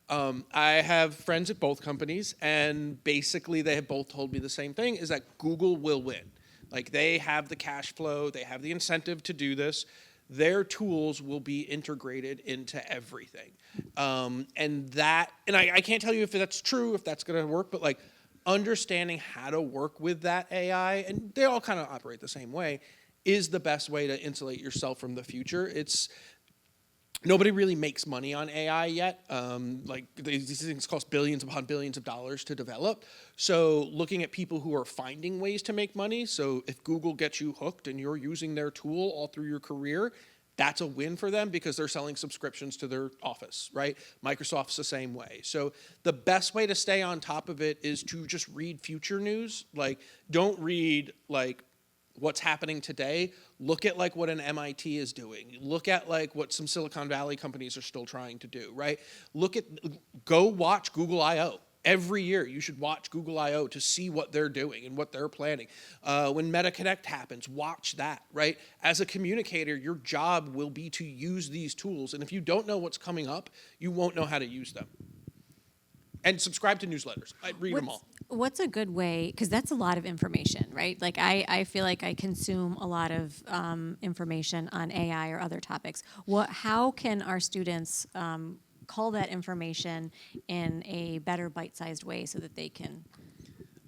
I have friends at both companies, and basically they have both told me the same thing, is that Google will win. Like they have the cash flow, they have the incentive to do this. Their tools will be integrated into everything. And I can't tell you if that's true, if that's gonna work, but like understanding how to work with that AI, and they all kind of operate the same way, is the best way to insulate yourself from the future. Nobody really makes money on AI yet. Like these things cost billions upon billions of dollars to develop. So looking at people who are finding ways to make money. So if Google gets you hooked and you're using their tool all through your career, that's a win for them because they're selling subscriptions to their office, right? Microsoft's the same way. So the best way to stay on top of it is to just read future news. Like don't read like what's happening today. Look at like what an MIT is doing. Look at like what some Silicon Valley companies are still trying to do, right? Go watch Google I/O. Every year you should watch Google I/O to see what they're doing and what they're planning. When Meta Connect happens, watch that, right? As a communicator, your job will be to use these tools. And if you don't know what's coming up, you won't know how to use them. And subscribe to newsletters. I read them all.
What's a good way, because that's a lot of information, right? Like I feel like I consume a lot of information on AI or other topics. How can our students cull that information in a better bite-sized way so that they can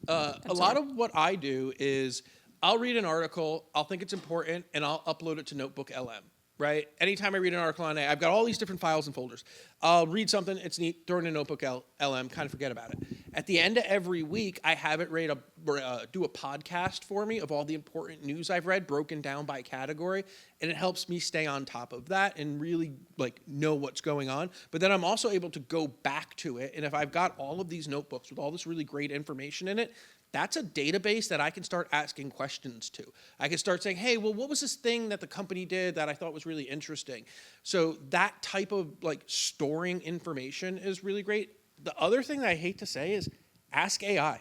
A lot of what I do is I'll read an article, I'll think it's important, and I'll upload it to Notebook LM. right? Anytime I read an article on AI, I've got all these different files and folders. I'll read something, it's neat, throw it in a notebook LM, kind of forget about it. At the end of every week, I have it do a podcast for me of all the important news I've read, broken down by category, and it helps me stay on top of that and really like know what's going on. But then I'm also able to go back to it, and if I've got all of these notebooks with all this really great information in it, that's a database that I can start asking questions to. I can start saying, hey, well, what was this thing that the company did that I thought was really interesting? So that type of like storing information is really great. The other thing that I hate to say is ask AI.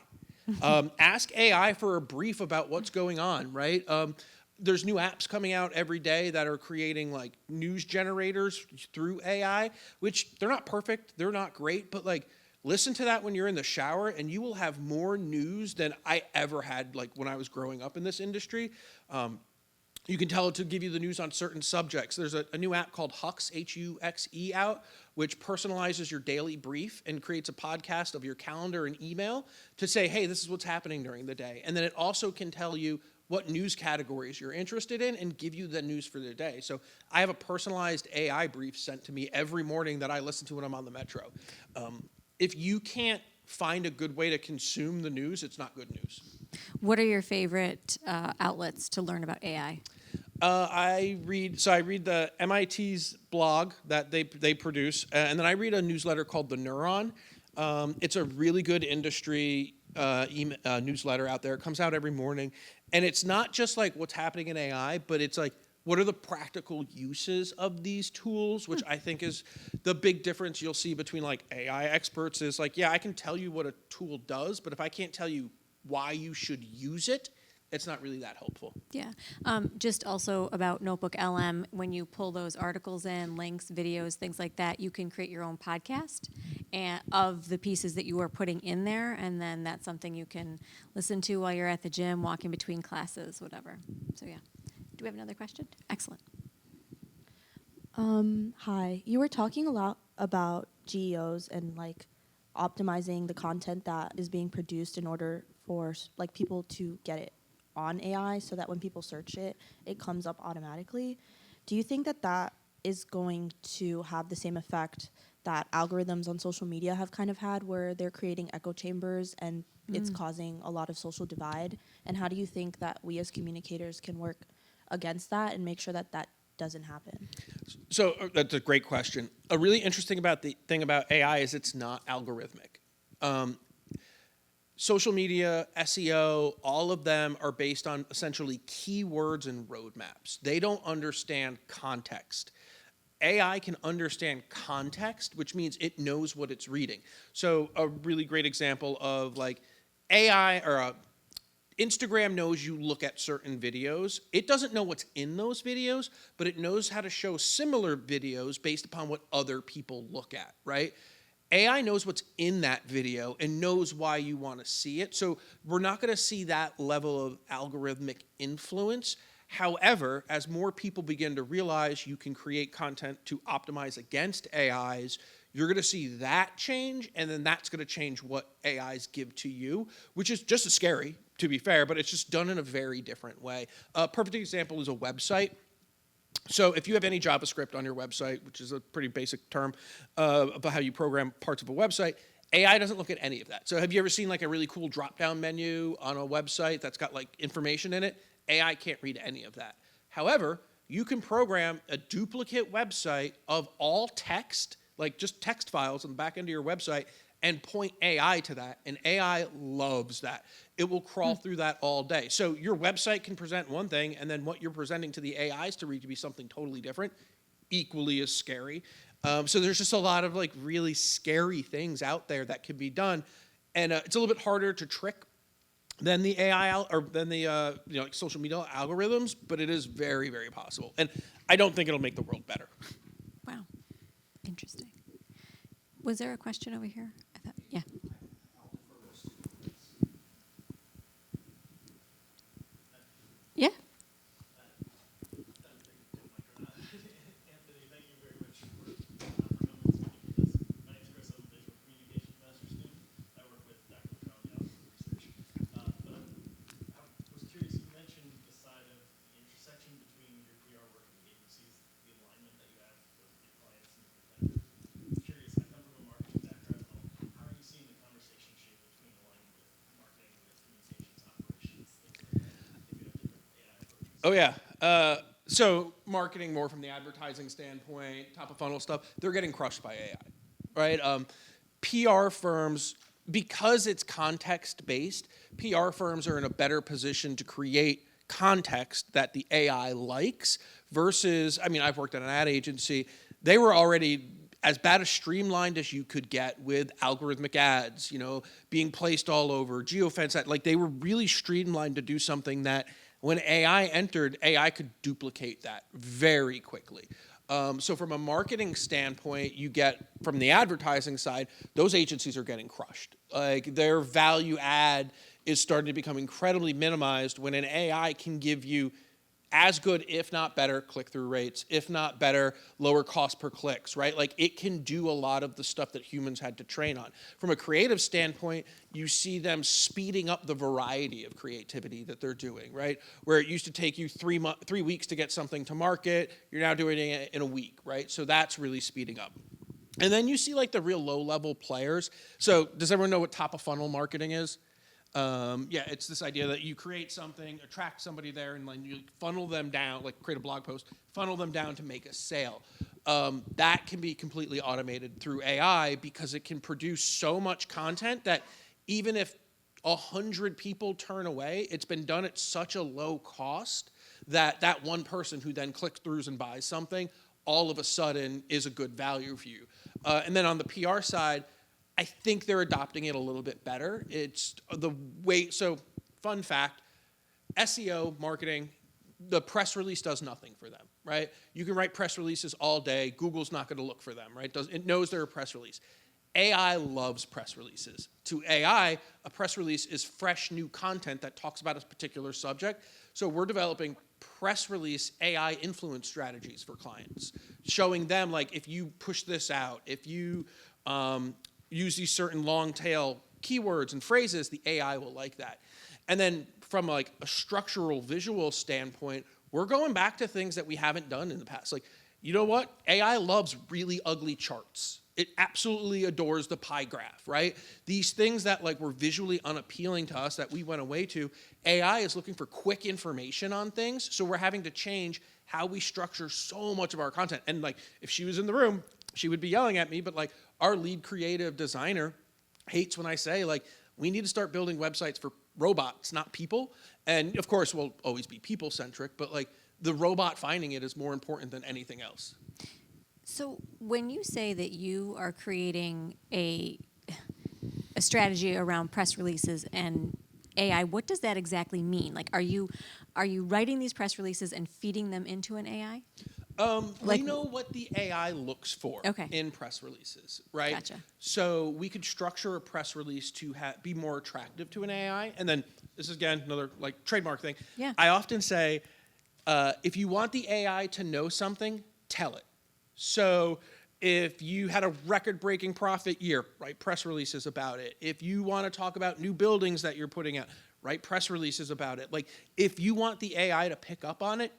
Ask AI for a brief about what's going on, right? There's new apps coming out every day that are creating like news generators through AI, which they're not perfect, they're not great, but like, listen to that when you're in the shower, and you will have more news than I ever had, like when I was growing up in this industry. You can tell it to give you the news on certain subjects. There's a new app called Hux, Huxe out, which personalizes your daily brief and creates a podcast of your calendar and email to say, hey, this is what's happening during the day. And then it also can tell you what news categories you're interested in and give you the news for the day. So I have a personalized AI brief sent to me every morning that I listen to when I'm on the metro. If you can't find a good way to consume the news, it's not good news.
What are your favorite outlets to learn about AI?
I read the MIT's blog that they produce, and then I read a newsletter called The Neuron. It's a really good industry newsletter out there. It comes out every morning, and it's not just like what's happening in AI, but it's like, what are the practical uses of these tools, which I think is the big difference you'll see between like AI experts is like, yeah, I can tell you what a tool does, but if I can't tell you why you should use it, it's not really that helpful.
Yeah. Just also about Notebook LM, when you pull those articles in, links, videos, things like that, you can create your own podcast and of the pieces that you are putting in there, and then that's something you can listen to while you're at the gym, walking between classes, whatever. So yeah. Do we have another question? Excellent.
Hi. You were talking a lot about GEOs and like optimizing the content that is being produced in order for like people to get it on AI so that when people search it, it comes up automatically. Do you think that that is going to have the same effect that algorithms on social media have kind of had, where they're creating echo chambers and it's causing a lot of social divide? And how do you think that we as communicators can work against that and make sure that that doesn't happen?
So that's a great question. A really interesting thing about AI is it's not algorithmic. Social media, SEO, all of them are based on essentially keywords and roadmaps. They don't understand context. AI can understand context, which means it knows what it's reading. So a really great example of like AI or Instagram knows you look at certain videos. It doesn't know what's in those videos, but it knows how to show similar videos based upon what other people look at, right? AI knows what's in that video and knows why you want to see it. So we're not going to see that level of algorithmic influence. However, as more people begin to realize you can create content to optimize against AIs, you're going to see that change, and then that's going to change what AIs give to you, which is just as scary, to be fair, but it's just done in a very different way. A perfect example is a website. So if you have any JavaScript on your website, which is a pretty basic term about how you program parts of a website, AI doesn't look at any of that. So have you ever seen like a really cool drop-down menu on a website that's got like information in it? AI can't read any of that. However, you can program a duplicate website of all text, like just text files on the back end of your website, and point AI to that, and AI loves that. It will crawl through that all day. So your website can present one thing, and then what you're presenting to the AIs to read to be something totally different, equally as scary. So there's just a lot of like really scary things out there that can be done, and it's a little bit harder to trick than the AI or than the like social media algorithms, but it is very, very possible. And I don't think it'll make the world better.
Wow. Interesting. Was there a question over here? I thought, yeah. Yeah.
Anthony, thank you very much for coming and speaking with us. My name is Chris. I'm a visual communications master student. I work with Dr. LaFauce in the Office of Research. But I was curious, you mentioned the side of the intersection between your PR work and the agencies, the
Oh yeah. So marketing more from the advertising standpoint, top of funnel stuff, they're getting crushed by AI, right? PR firms, because it's context based, PR firms are in a better position to create context that the AI likes versus, I mean, I've worked at an ad agency. They were already as bad as streamlined as you could get with algorithmic ads, being placed all over, geofence ad. Like they were really streamlined to do something that when AI entered, AI could duplicate that very quickly. So from a marketing standpoint, you get from the advertising side, those agencies are getting crushed. Like their value add is starting to become incredibly minimized when an AI can give you as good, if not better, click-through rates, if not better, lower cost per clicks, right? Like it can do a lot of the stuff that humans had to train on. From a creative standpoint, you see them speeding up the variety of creativity that they're doing, right? Where it used to take you 3 weeks to get something to market, you're now doing it in a week, right? So that's really speeding up. And then you see like the real low-level players. So does everyone know what top of funnel marketing is? Yeah, it's this idea that you create something, attract somebody there, and then you funnel them down, like create a blog post, funnel them down to make a sale. That can be completely automated through AI because it can produce so much content that even if 100 people turn away, it's been done at such a low cost that that one person who then clicks through and buys something, all of a sudden is a good value for you. And then on the PR side, I think they're adopting it a little bit better. It's the way, so fun fact, SEO marketing, the press release does nothing for them, right? You can write press releases all day. Google's not going to look for them, right? It knows they're a press release. AI loves press releases. To AI, a press release is fresh new content that talks about a particular subject. So we're developing press release AI influence strategies for clients, showing them like if you push this out, if you use these certain long tail keywords and phrases, the AI will like that. And then from like a structural visual standpoint, we're going back to things that we haven't done in the past. Like, you know what? AI loves really ugly charts. It absolutely adores the pie graph, right? These things that like were visually unappealing to us that we went away to, AI is looking for quick information on things. So we're having to change how we structure so much of our content. And like, if she was in the room, she would be yelling at me, but like our lead creative designer hates when I say like, we need to start building websites for robots, not people. And of course, we'll always be people centric, but like the robot finding it is more important than anything else.
So when you say that you are creating a strategy around press releases and AI, what does that exactly mean? Like, are you writing these press releases and feeding them into an AI?
We know what the AI looks for in press releases, right?
Gotcha.
So we could structure a press release to be more attractive to an AI. And then this is, again, another like trademark thing.
Yeah.
I often say, if you want the AI to know something, tell it. So if you had a record-breaking profit year, write press releases about it. If you want to talk about new buildings that you're putting out, write press releases about it. Like, if you want the AI to pick up on it,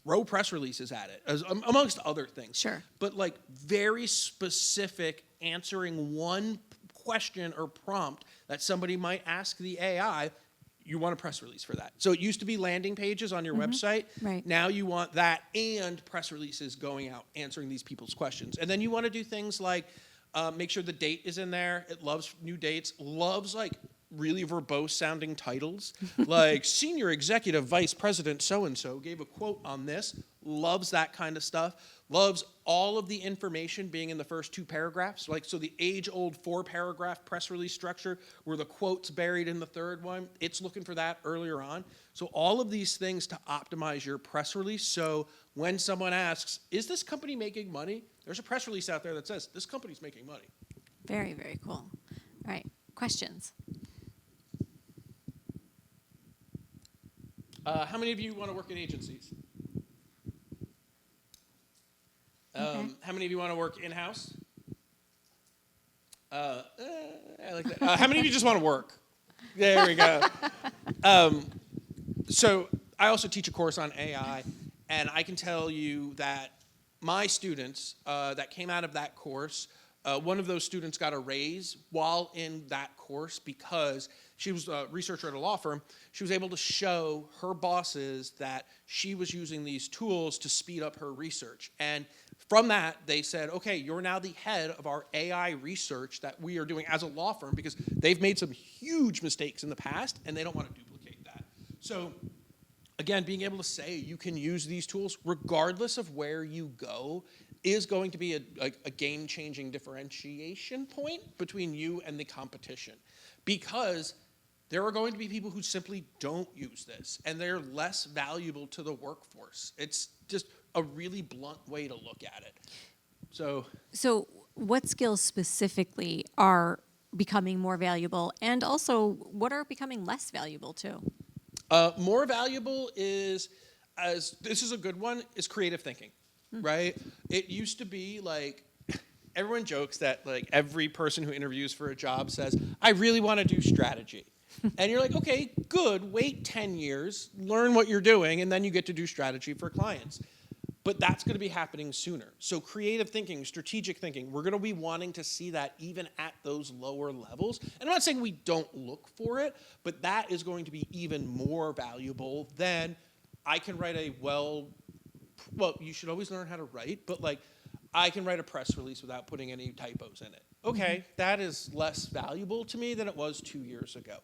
throw press releases at it, amongst other things.
Sure.
But like very specific, answering one question or prompt that somebody might ask the AI, you want a press release for that. So it used to be landing pages on your website.
Right.
Now you want that and press releases going out, answering these people's questions. And then you want to do things like make sure the date is in there. It loves new dates, loves like really verbose sounding titles, like Senior Executive Vice President so-and-so gave a quote on this, loves that kind of stuff, loves all of the information being in the first 2 paragraphs, like so the age-old 4-paragraph press release structure where the quote's buried in the 3rd one, it's looking for that earlier on. So all of these things to optimize your press release, so when someone asks, is this company making money? There's a press release out there that says, this company's making money.
Very, very cool. All right, questions?
How many of you want to work in agencies? How many of you want to work in-house? I like that. How many of you just want to work? There we go. So I also teach a course on AI, and I can tell you that my students that came out of that course One of those students got a raise while in that course because she was a researcher at a law firm. She was able to show her bosses that she was using these tools to speed up her research. And from that, they said, okay, you're now the head of our AI research that we are doing as a law firm, because they've made some huge mistakes in the past and they don't want to duplicate that. So again, being able to say you can use these tools regardless of where you go is going to be a game-changing differentiation point between you and the competition, because there are going to be people who simply don't use this and they're less valuable to the workforce. It's just a really blunt way to look at it. So
what skills specifically are becoming more valuable, and also what are becoming less valuable too?
More valuable is, as this is a good one, is creative thinking, right? It used to be like, everyone jokes that like every person who interviews for a job says, I really want to do strategy. And you're like, okay, good, wait 10 years, learn what you're doing, and then you get to do strategy for clients. But that's going to be happening sooner. So creative thinking, strategic thinking, we're going to be wanting to see that even at those lower levels. And I'm not saying we don't look for it, but that is going to be even more valuable than I can write well, you should always learn how to write, but like I can write a press release without putting any typos in it. Okay, that is less valuable to me than it was 2 years ago.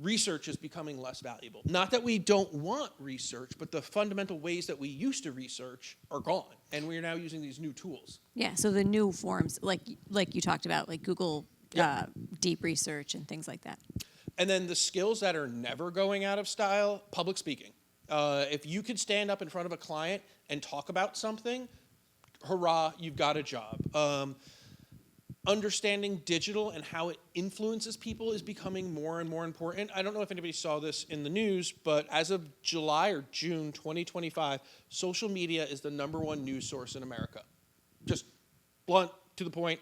Research is becoming less valuable. Not that we don't want research, but the fundamental ways that we used to research are gone, and we are now using these new tools.
Yeah, so the new forms, like you talked about, like Google Deep Research and things like that.
And then the skills that are never going out of style, public speaking. If you could stand up in front of a client and talk about something, hurrah, you've got a job. Understanding digital and how it influences people is becoming more and more important. I don't know if anybody saw this in the news, but as of July or June 2025, social media is the #1 news source in America. Just blunt, to the point,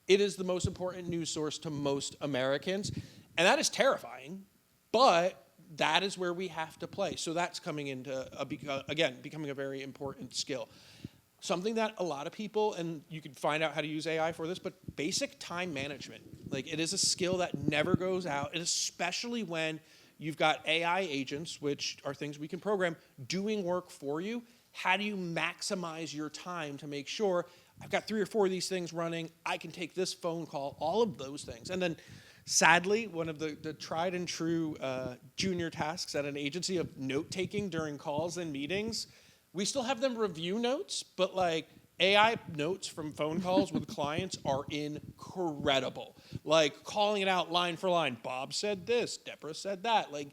it is the most important news source to most Americans. And that is terrifying, but that is where we have to play. So that's coming into, again, becoming a very important skill. Something that a lot of people, and you can find out how to use AI for this, but basic time management. Like, it is a skill that never goes out, and especially when you've got AI agents, which are things we can program, doing work for you. How do you maximize your time to make sure I've got 3 or 4 of these things running, I can take this phone call, all of those things. And then sadly, one of the tried and true junior tasks at an agency of note-taking during calls and meetings, we still have them review notes, but like AI notes from phone calls with clients are incredible. Like calling it out line for line. Bob said this, Deborah said that. Like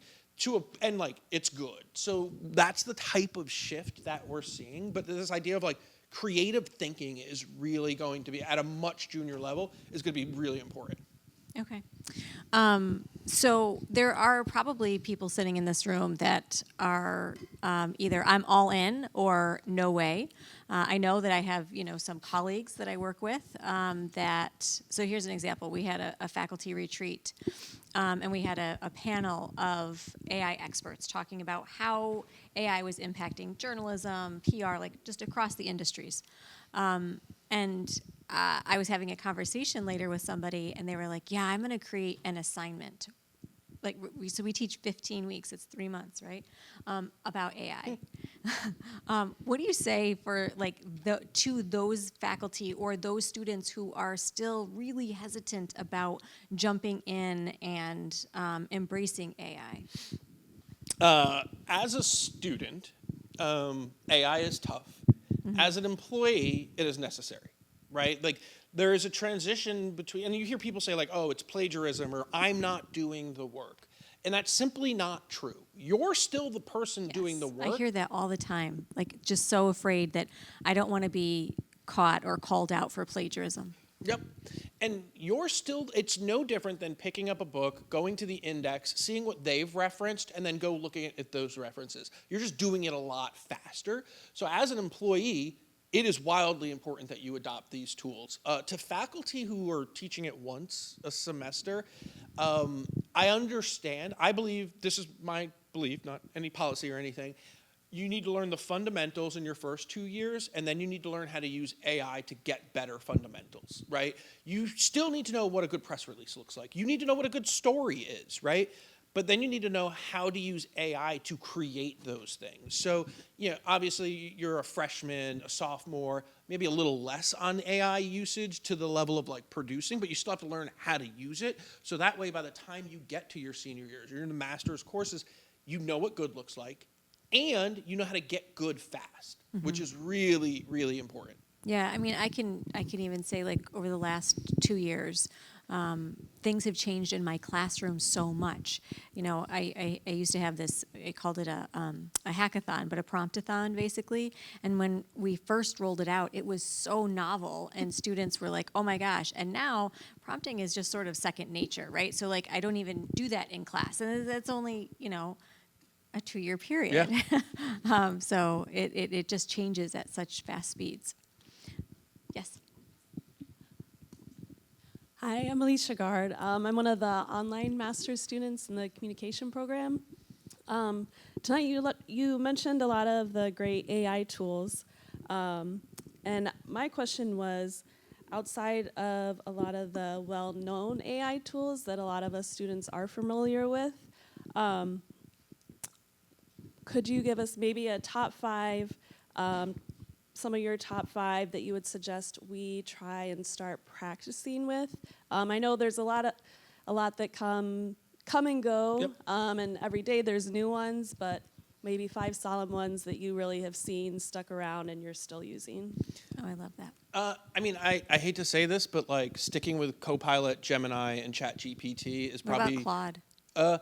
and like it's good. So that's the type of shift that we're seeing. But this idea of like creative thinking is really going to be at a much junior level is going to be really important.
Okay. So there are probably people sitting in this room that are either I'm all in or no way. I know that I have, some colleagues that I work with so here's an example. We had a faculty retreat and we had a panel of AI experts talking about how AI was impacting journalism, PR, like just across the industries. I was having a conversation later with somebody, and they were like, yeah, I'm going to create an assignment. Like, so we teach 15 weeks, it's 3 months, right, about AI. What do you say for, like, to those faculty or those students who are still really hesitant about jumping in and embracing AI?
As a student, AI is tough. Mm-hmm. As an employee, it is necessary, right? Like there is a transition between, and you hear people say like, oh, it's plagiarism or I'm not doing the work. And that's simply not true. You're still the person doing the work.
I hear that all the time. Like just so afraid that I don't want to be caught or called out for plagiarism.
Yep. And it's no different than picking up a book, going to the index, seeing what they've referenced, and then go looking at those references. You're just doing it a lot faster. So as an employee, it is wildly important that you adopt these tools. To faculty who are teaching it once a semester, I understand. I believe, this is my belief, not any policy or anything, you need to learn the fundamentals in your first 2 years, and then you need to learn how to use AI to get better fundamentals, right? You still need to know what a good press release looks like. You need to know what a good story is, right? But then you need to know how to use AI to create those things. So, obviously you're a freshman, a sophomore, maybe a little less on AI usage to the level of like producing, but you still have to learn how to use it. So that way, by the time you get to your senior years, you're in the master's courses, you know what good looks like, and you know how to get good fast, which is really, really important.
Yeah, I mean, I can even say like over the last 2 years, things have changed in my classroom so much. I used to have this. I called it a hackathon, but a promptathon basically. And when we first rolled it out, it was so novel, and students were like, "Oh my gosh!" And now prompting is just sort of second nature, right? So like, I don't even do that in class, and that's only a 2-year period.
Yeah.
So it just changes at such fast speeds. Yes.
Hi, I'm Elise Chagard. I'm one of the online master's students in the communication program. Tonight you mentioned a lot of the great AI tools. And my question was, outside of a lot of the well-known AI tools that a lot of us students are familiar with, could you give us maybe a top 5, some of your top 5 that you would suggest we try and start practicing with? I know there's a lot that come and go,
Yep.
and every day there's new ones, but maybe 5 solemn ones that you really have seen stuck around and you're still using.
Oh, I love that.
I mean, I hate to say this, but like sticking with Copilot, Gemini, and ChatGPT is
What
probably.
about Claude?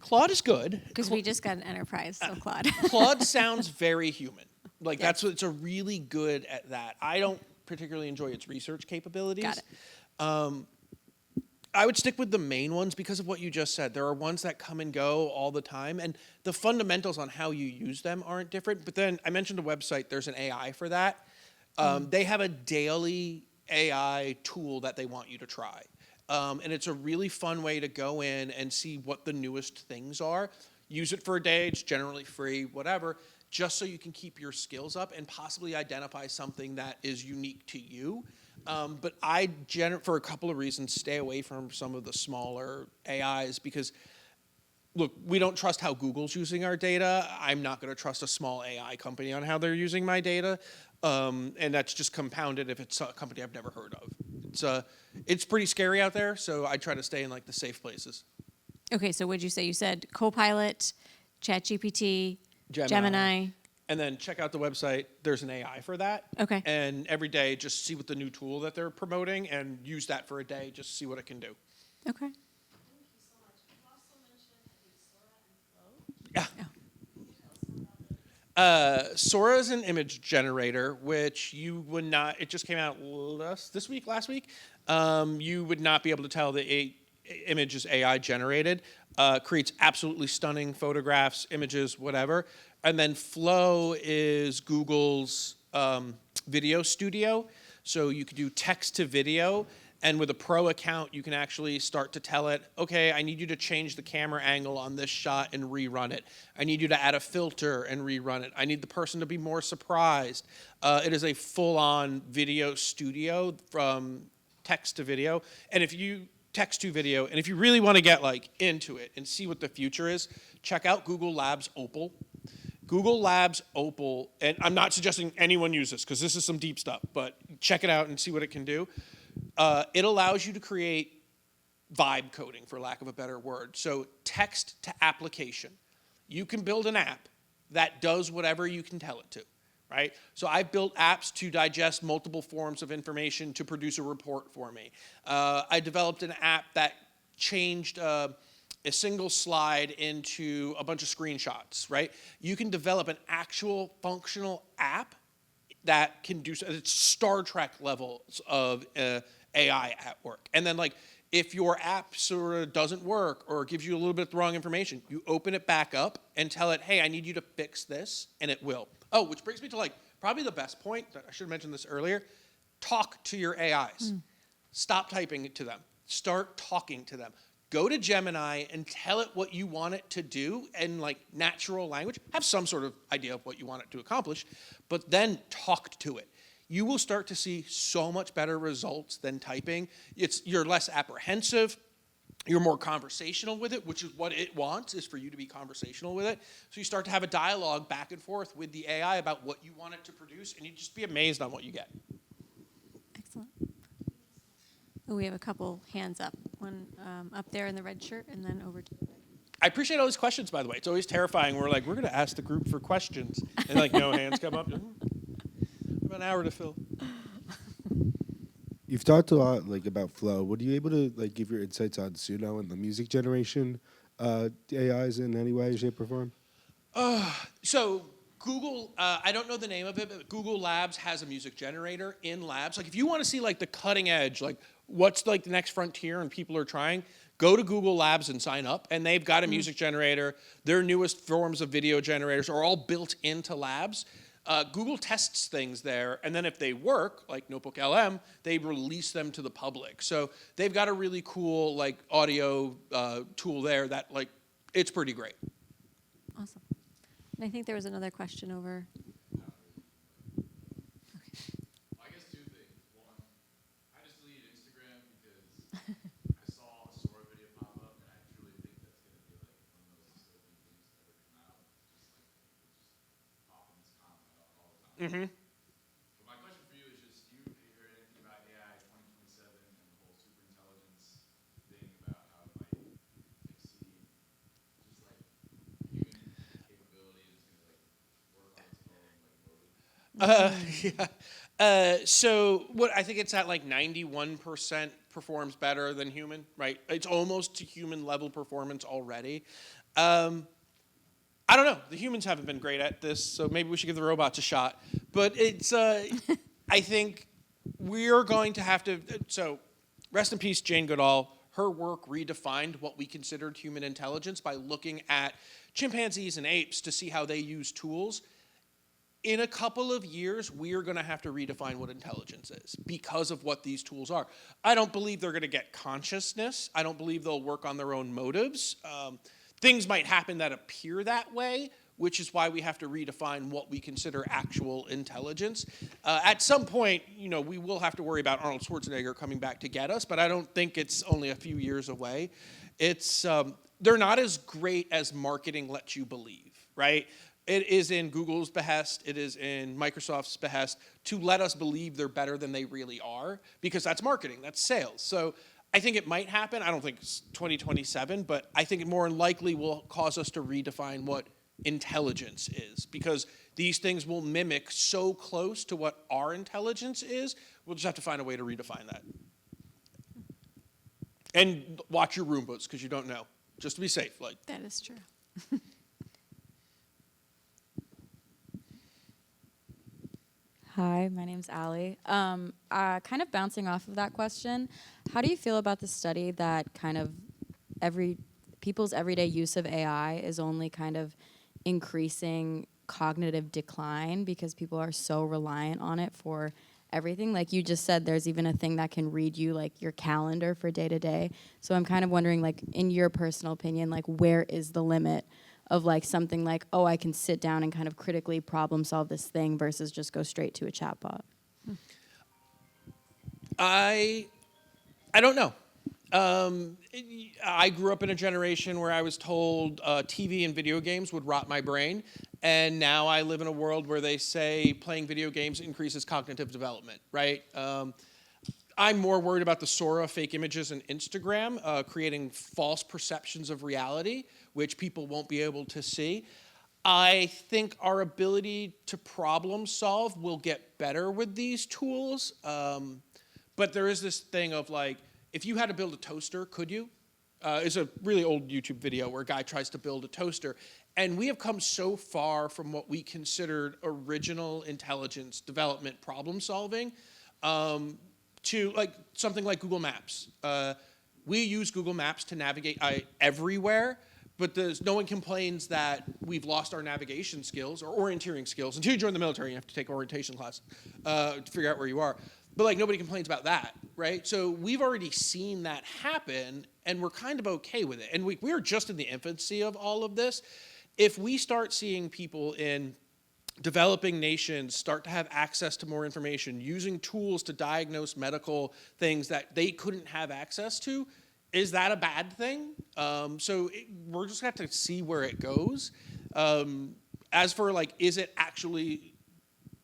Claude is good.
Because we just got an enterprise, so Claude.
Claude sounds very human. Like
Yeah.
that's what it's a really good at that. I don't particularly enjoy its research capabilities.
Got it.
I would stick with the main ones because of what you just said. There are ones that come and go all the time, and the fundamentals on how you use them aren't different. But then I mentioned a website. There's an AI for that. They have a daily AI tool that they want you to try. And it's a really fun way to go in and see what the newest things are. Use it for a day. It's generally free, whatever, just so you can keep your skills up and possibly identify something that is unique to you. But I, for a couple of reasons, stay away from some of the smaller AIs because, look, we don't trust how Google's using our data. I'm not going to trust a small AI company on how they're using my data. And that's just compounded if it's a company I've never heard of. It's pretty scary out there, so I try to stay in like the safe places.
Okay, so what'd you say? You said Copilot, ChatGPT, Gemini.
And then check out the website. There's an AI for that.
Okay.
And every day, just see what the new tool that they're promoting and use that for a day. Just see what it can do.
Okay.
Yeah. Sora is an image generator, which you would not. It just came out last week. You would not be able to tell the image is AI generated. Creates absolutely stunning photographs, images, whatever. And then Flow is Google's video studio. So you could do text to video. And with a pro account, you can actually start to tell it, okay, I need you to change the camera angle on this shot and rerun it. I need you to add a filter and rerun it. I need the person to be more surprised. It is a full-on video studio from text to video. And if you text to video, and if you really want to get like into it and see what the future is, check out Google Labs Opal. Google Labs Opal, and I'm not suggesting anyone use this because this is some deep stuff, but check it out and see what it can do. It allows you to create vibe coding, for lack of a better word. So text to application. You can build an app that does whatever you can tell it to, right? So I've built apps to digest multiple forms of information to produce a report for me. I developed an app that changed a single slide into a bunch of screenshots, right? You can develop an actual functional app that can do, it's Star Trek levels of AI at work. And then like, if your app sort of doesn't work or gives you a little bit of the wrong information, you open it back up and tell it, hey, I need you to fix this, and it will. Oh, which brings me to like, probably the best point, I should have mentioned this earlier, talk to your AIs. Stop typing to them. Start talking to them. go to Gemini and tell it what you want it to do in like natural language, have some sort of idea of what you want it to accomplish, but then talk to it. You will start to see so much better results than typing. You're less apprehensive. You're more conversational with it, which is what it wants, is for you to be conversational with it. So you start to have a dialogue back and forth with the AI about what you want it to produce, and you just be amazed on what you get.
Excellent. Oh, we have a couple hands up. One up there in the red shirt, and then over to.
I appreciate all these questions, by the way. It's always terrifying. We're like, we're going to ask the group for questions, and like no hands come up. We have an hour to fill.
You've talked a lot like about flow. Were you able to like give your insights on Suno and the music generation AIs in any way, shape, or form?
So Google, I don't know the name of it, but Google Labs has a music generator in labs. Like if you want to see like the cutting edge, like what's like the next frontier and people are trying, go to Google Labs and sign up. And they've got a music generator. Their newest forms of video generators are all built into labs. Google tests things there, and then if they work, like Notebook LM, they release them to the public. So they've got a really cool like audio tool there that like it's pretty great.
Awesome. And I think there was another question over.
I guess two things. One, I just deleted Instagram because I saw a Sora video pop up, and I truly think that's going to be like one of those dystopian things that ever come out. Just popping this content up all the time.
Mm-hmm.
But my question for you is just, have you heard anything about AI 2027 and the whole superintelligence thing about how it might exceed just like human capability and it's going to like work on its own like motives?
Yeah. So what I think it's at like 91% performs better than human, right? It's almost to human level performance already. I don't know. The humans haven't been great at this, so maybe we should give the robots a shot. But it's, I think we're going to have to, so rest in peace, Jane Goodall. Her work redefined what we considered human intelligence by looking at chimpanzees and apes to see how they use tools. In a couple of years, we are going to have to redefine what intelligence is because of what these tools are. I don't believe they're going to get consciousness. I don't believe they'll work on their own motives. Things might happen that appear that way, which is why we have to redefine what we consider actual intelligence. At some point, you know, we will have to worry about Arnold Schwarzenegger coming back to get us, but I don't think it's only a few years away. It's they're not as great as marketing lets you believe, right? It is in Google's behest, it is in Microsoft's behest to let us believe they're better than they really are, because that's marketing, that's sales. So I think it might happen. I don't think it's 2027, but I think it more likely will cause us to redefine what intelligence is, because these things will mimic so close to what our intelligence is. We'll just have to find a way to redefine that. And watch your Roombas, because you don't know, just to be safe. Like
That is true.
Hi, my name's Allie. Kind of bouncing off of that question, how do you feel about the study that kind of people's everyday use of AI is only kind of increasing cognitive decline because people are so reliant on it for everything? Like you just said, there's even a thing that can read you like your calendar for day to day. So I'm kind of wondering, like, in your personal opinion, like where is the limit of like something like, oh, I can sit down and kind of critically problem solve this thing versus just go straight to a chatbot?
I don't know. I grew up in a generation where I was told TV and video games would rot my brain, and now I live in a world where they say playing video games increases cognitive development, right? I'm more worried about the Sora fake images and Instagram creating false perceptions of reality, which people won't be able to see. I think our ability to problem solve will get better with these tools, but there is this thing of like, if you had to build a toaster, could you? It's a really old YouTube video where a guy tries to build a toaster. And we have come so far from what we considered original intelligence, development, problem solving, to like something like Google Maps. We use Google Maps to navigate everywhere, but no one complains that we've lost our navigation skills or orienteering skills. Until you join the military, you have to take orientation class to figure out where you are. But like nobody complains about that, right? So we've already seen that happen, and we're kind of okay with it. And we're just in the infancy of all of this. If we start seeing people in developing nations start to have access to more information, using tools to diagnose medical things that they couldn't have access to, is that a bad thing? We're just going to have to see where it goes. As for like, is it actually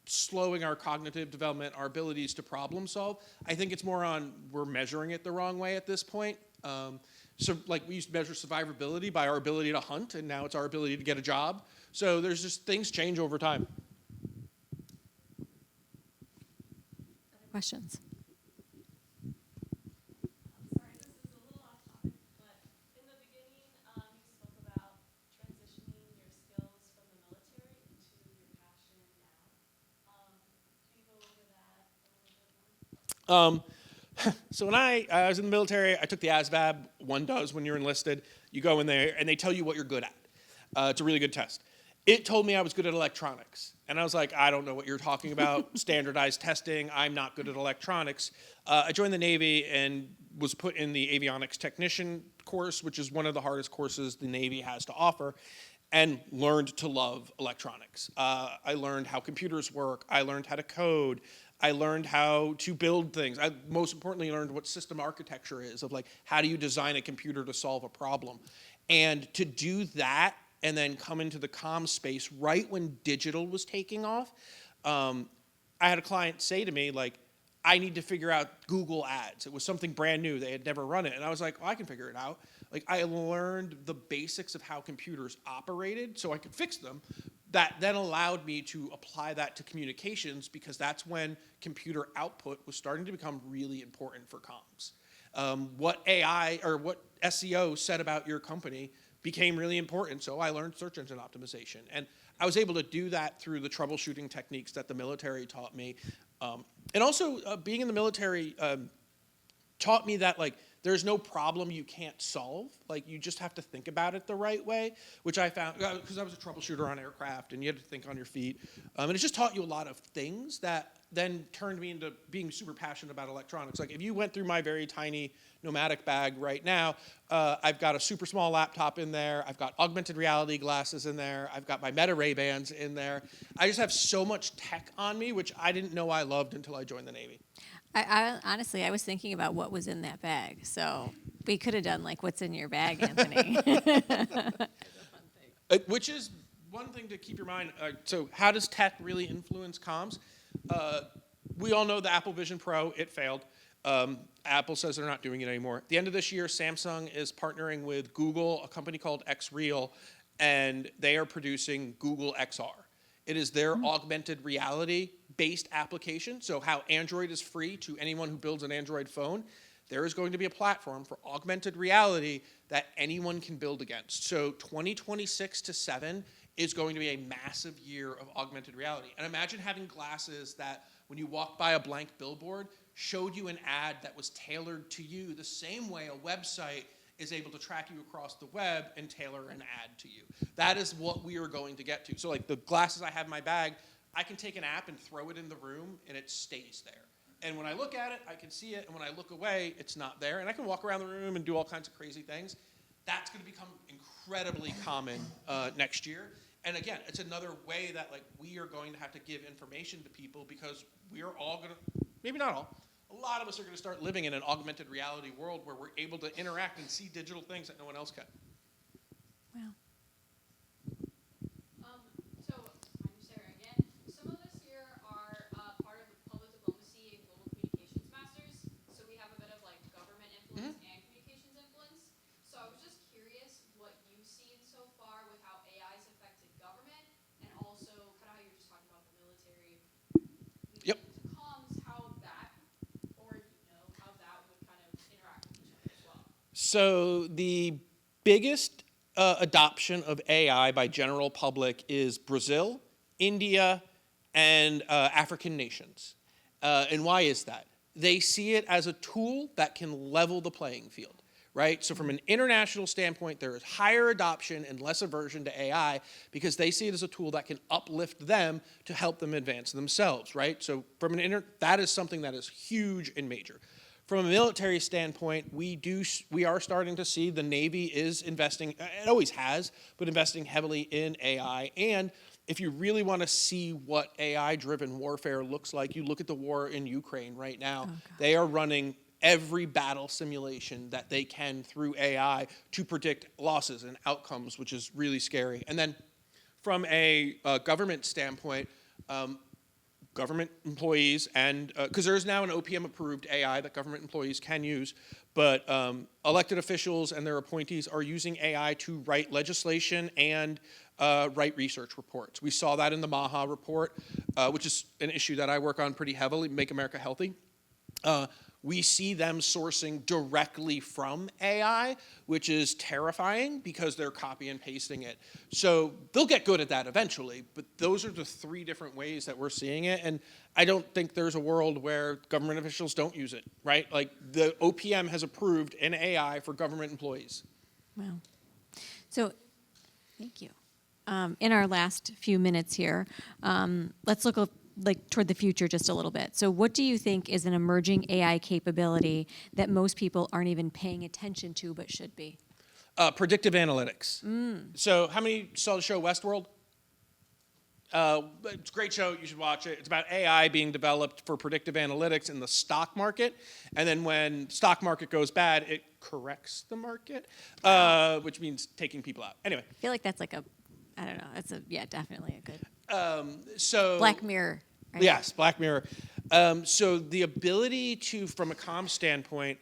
slowing our cognitive development, our abilities to problem solve? I think it's more on we're measuring it the wrong way at this point. So like we used to measure survivability by our ability to hunt, and now it's our ability to get a job. So there's just things change over time.
Questions?
Sorry, this is a little off topic, but in the beginning, you spoke about transitioning your skills from the military into your passion now. Can you go over that a little bit more?
So when I was in the military, I took the ASVAB. One does when you're enlisted. You go in there, and they tell you what you're good at. It's a really good test. It told me I was good at electronics. And I was like, I don't know what you're talking about. Standardized testing. I'm not good at electronics. I joined the Navy and was put in the avionics technician course, which is one of the hardest courses the Navy has to offer, and learned to love electronics. I learned how computers work. I learned how to code. I learned how to build things. I most importantly learned what system architecture is, of like, how do you design a computer to solve a problem? And to do that and then come into the comm space right when digital was taking off, I had a client say to me, like, I need to figure out Google Ads. It was something brand new. They had never run it. And I was like, well, I can figure it out. Like, I learned the basics of how computers operated so I could fix them. That then allowed me to apply that to communications, because that's when computer output was starting to become really important for comms. What AI or what SEO said about your company became really important, so I learned search engine optimization. And I was able to do that through the troubleshooting techniques that the military taught me. And also, being in the military taught me that, like, there's no problem you can't solve. Like, you just have to think about it the right way, which I found, because I was a troubleshooter on aircraft, and you had to think on your feet. And it just taught you a lot of things that then turned me into being super passionate about electronics. Like, if you went through my very tiny nomadic bag right now, I've got a super small laptop in there. I've got augmented reality glasses in there. I've got my Meta Ray-Bans in there. I just have so much tech on me, which I didn't know I loved until I joined the Navy.
I honestly, I was thinking about what was in that bag. So we could have done like, what's in your bag, Anthony?
Which is one thing to keep your mind. So how does tech really influence comms? We all know the Apple Vision Pro, it failed. Apple says they're not doing it anymore. At the end of this year, Samsung is partnering with Google, a company called XReal, and they are producing Google XR. It is their augmented reality based application. So how Android is free to anyone who builds an Android phone, there is going to be a platform for augmented reality that anyone can build against. So 2026 to 7 is going to be a massive year of augmented reality. And imagine having glasses that when you walk by a blank billboard, showed you an ad that was tailored to you the same way a website is able to track you across the web and tailor an ad to you. That is what we are going to get to. So like the glasses I have in my bag, I can take an app and throw it in the room and it stays there. And when I look at it, I can see it, and when I look away, it's not there. And I can walk around the room and do all kinds of crazy things. That's going to become incredibly common next year. And again, it's another way that like we are going to have to give information to people, because we are all going to, maybe not all, a lot of us are going to start living in an augmented reality world where we're able to interact and see digital things that no one else can.
Wow.
So, I'm Sarah again. Some of us here are part of the public diplomacy and global communications masters, so we have a bit of like government influence and communications influence. So I was just curious what you've seen so far with how AI has affected government, and also kind of how you were just talking about the military.
Yep.
Into comms, how that, or how that would kind of interact with each other as well.
So the biggest adoption of AI by general public is Brazil, India, and African nations. And why is that? They see it as a tool that can level the playing field, right? So from an international standpoint, there is higher adoption and less aversion to AI because they see it as a tool that can uplift them to help them advance themselves, right? So from that is something that is huge and major. From a military standpoint, we are starting to see the Navy is investing, it always has, but investing heavily in AI. And if you really want to see what AI-driven warfare looks like, you look at the war in Ukraine right now. They are running every battle simulation that they can through AI to predict losses and outcomes, which is really scary. And then from a government standpoint, government employees, and because there's now an OPM-approved AI that government employees can use, but elected officials and their appointees are using AI to write legislation and write research reports. We saw that in the MAHA report, which is an issue that I work on pretty heavily, Make America Healthy. We see them sourcing directly from AI, which is terrifying because they're copy and pasting it. So they'll get good at that eventually, but those are the 3 different ways that we're seeing it. And I don't think there's a world where government officials don't use it, right? Like the OPM has approved an AI for government employees.
Wow. So, thank you. In our last few minutes here, let's look toward the future just a little bit. So what do you think is an emerging AI capability that most people aren't even paying attention to but should be?
Predictive analytics. So how many saw the show Westworld? It's a great show. You should watch it. It's about AI being developed for predictive analytics in the stock market. And then when stock market goes bad, it corrects the market, which means taking people out. Anyway.
I feel like that's like I don't know. Yeah, definitely a good.
So
Black Mirror. Right?
Yes, Black Mirror. So the ability to, from a comm standpoint,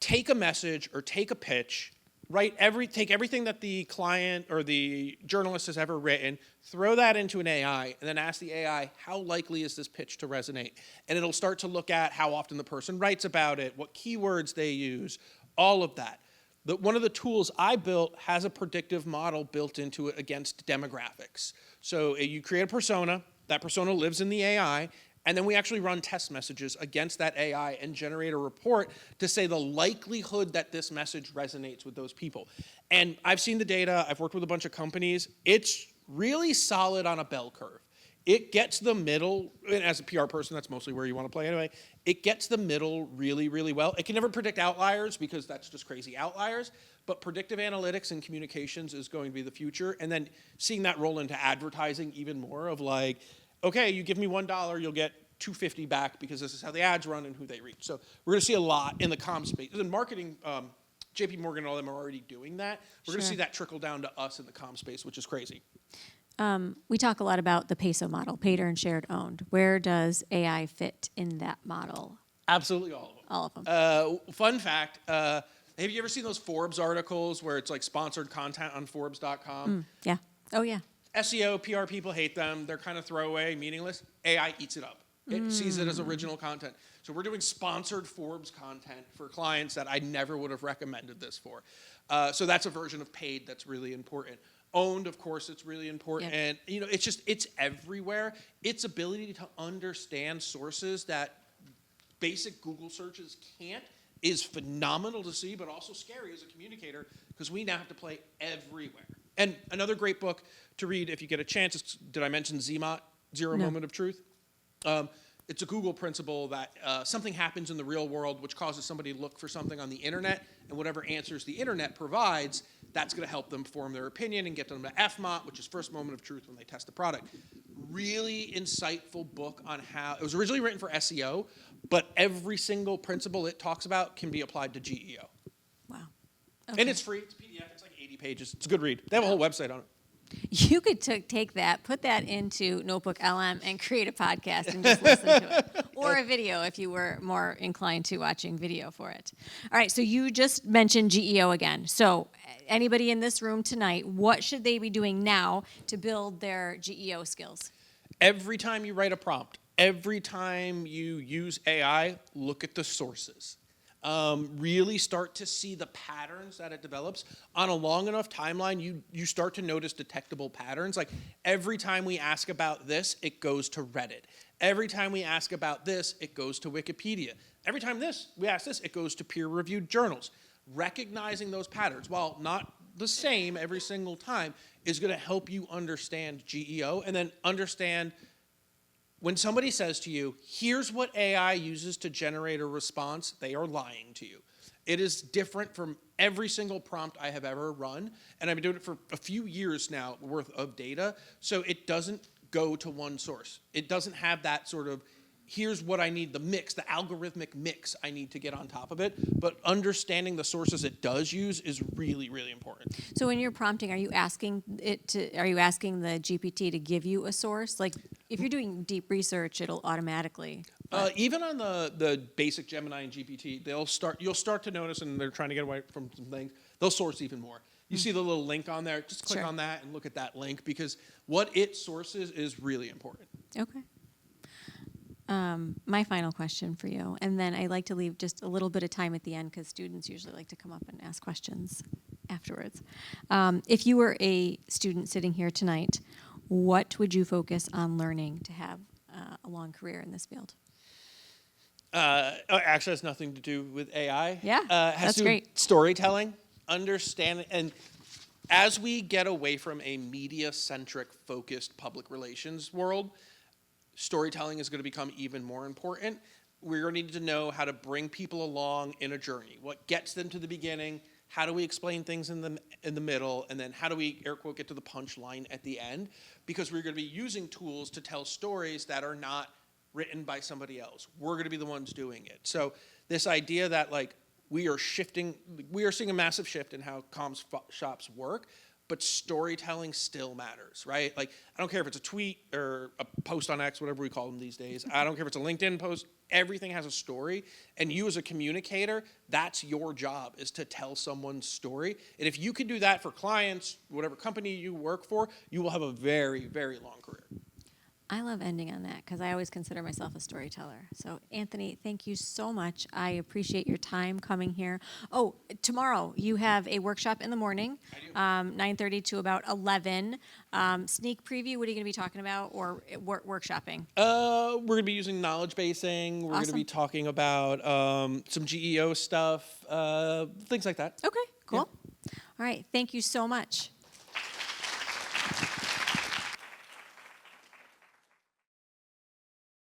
take a message or take a pitch, take everything that the client or the journalist has ever written, throw that into an AI, and then ask the AI, how likely is this pitch to resonate? And it'll start to look at how often the person writes about it, what keywords they use, all of that. One of the tools I built has a predictive model built into it against demographics. So you create a persona, that persona lives in the AI, and then we actually run test messages against that AI and generate a report to say the likelihood that this message resonates with those people. And I've seen the data, I've worked with a bunch of companies, it's really solid on a bell curve. It gets the middle, and as a PR person, that's mostly where you want to play anyway, it gets the middle really, really well. It can never predict outliers because that's just crazy outliers, but predictive analytics and communications is going to be the future. And then seeing that roll into advertising even more of like, okay, you give me $1, you'll get $2.50 back because this is how the ads run and who they reach. So we're going to see a lot in the comm space. In marketing, JP Morgan and all them are already doing that. We're going to see that trickle down to us in the comm space, which is crazy.
We talk a lot about the PESO model, paid, earned, shared, owned. Where does AI fit in that model?
Absolutely all of them.
All of them.
Fun fact, have you ever seen those Forbes articles where it's like sponsored content on Forbes.com?
Yeah. Oh, yeah.
SEO, PR people hate them. They're kind of throwaway, meaningless. AI eats it up. It sees it as original content. So we're doing sponsored Forbes content for clients that I never would have recommended this for. So that's a version of paid that's really important. Owned, of course, it's really important.
Yep.
And, you know, it's everywhere. Its ability to understand sources that basic Google searches can't is phenomenal to see, but also scary as a communicator because we now have to play everywhere. And another great book to read if you get a chance, did I mention ZMOT, Zero Moment of Truth? It's a Google principle that something happens in the real world which causes somebody to look for something on the internet, and whatever answers the internet provides, that's going to help them form their opinion and get them to FMOT, which is first moment of truth when they test the product. Really insightful book on how, it was originally written for SEO, but every single principle it talks about can be applied to GEO.
Wow. Okay.
And it's free, it's PDF, it's like 80 pages. It's a good read. They have a whole website on it.
You could take that, put that into Notebook LM, and create a podcast and just listen to it. Or a video if you were more inclined to watching video for it. All right, so you just mentioned GEO again. So anybody in this room tonight, what should they be doing now to build their GEO skills?
Every time you write a prompt, every time you use AI, look at the sources. Really start to see the patterns that it develops. On a long enough timeline, you start to notice detectable patterns. Like every time we ask about this, it goes to Reddit. Every time we ask about this, it goes to Wikipedia. Every time we ask this, it goes to peer-reviewed journals. recognizing those patterns, while not the same every single time, is going to help you understand GEO and then understand when somebody says to you, here's what AI uses to generate a response, they are lying to you. It is different from every single prompt I have ever run, and I've been doing it for a few years now worth of data, so it doesn't go to one source. It doesn't have that sort of, here's what I need, the mix, the algorithmic mix I need to get on top of it, but understanding the sources it does use is really, really important.
So when you're prompting, are you asking the GPT to give you a source? Like, if you're doing deep research, it'll automatically.
Even on the basic Gemini and GPT, you'll start to notice, and they're trying to get away from some things, they'll source even more. You see the little link on there, just click
Sure.
on that and look at that link, because what it sources is really important.
Okay. My final question for you, and then I like to leave just a little bit of time at the end because students usually like to come up and ask questions afterwards. If you were a student sitting here tonight, what would you focus on learning to have a long career in this field?
Actually, has nothing to do with AI.
Yeah,
has
that's
to do
great.
with storytelling, understanding, and as we get away from a media-centric, focused public relations world, storytelling is going to become even more important. We're going to need to know how to bring people along in a journey. What gets them to the beginning? How do we explain things in the middle? And then how do we, air quote, get to the punchline at the end? Because we're going to be using tools to tell stories that are not written by somebody else. We're going to be the ones doing it. So this idea that like we are seeing a massive shift in how comms shops work, but storytelling still matters, right? Like, I don't care if it's a tweet or a post on X, whatever we call them these days. I don't care if it's a LinkedIn post. Everything has a story. And you as a communicator, that's your job, is to tell someone's story. And if you can do that for clients, whatever company you work for, you will have a very, very long career.
I love ending on that because I always consider myself a storyteller. So, Anthony, thank you so much. I appreciate your time coming here. Oh, tomorrow you have a workshop in the morning, 9:30 to about 11. Sneak preview, what are you going to be talking about, or workshopping?
We're going to be using knowledge basing. We're going to
Awesome.
be talking about some GEO stuff, things like that.
Okay, cool. All right, thank you so much.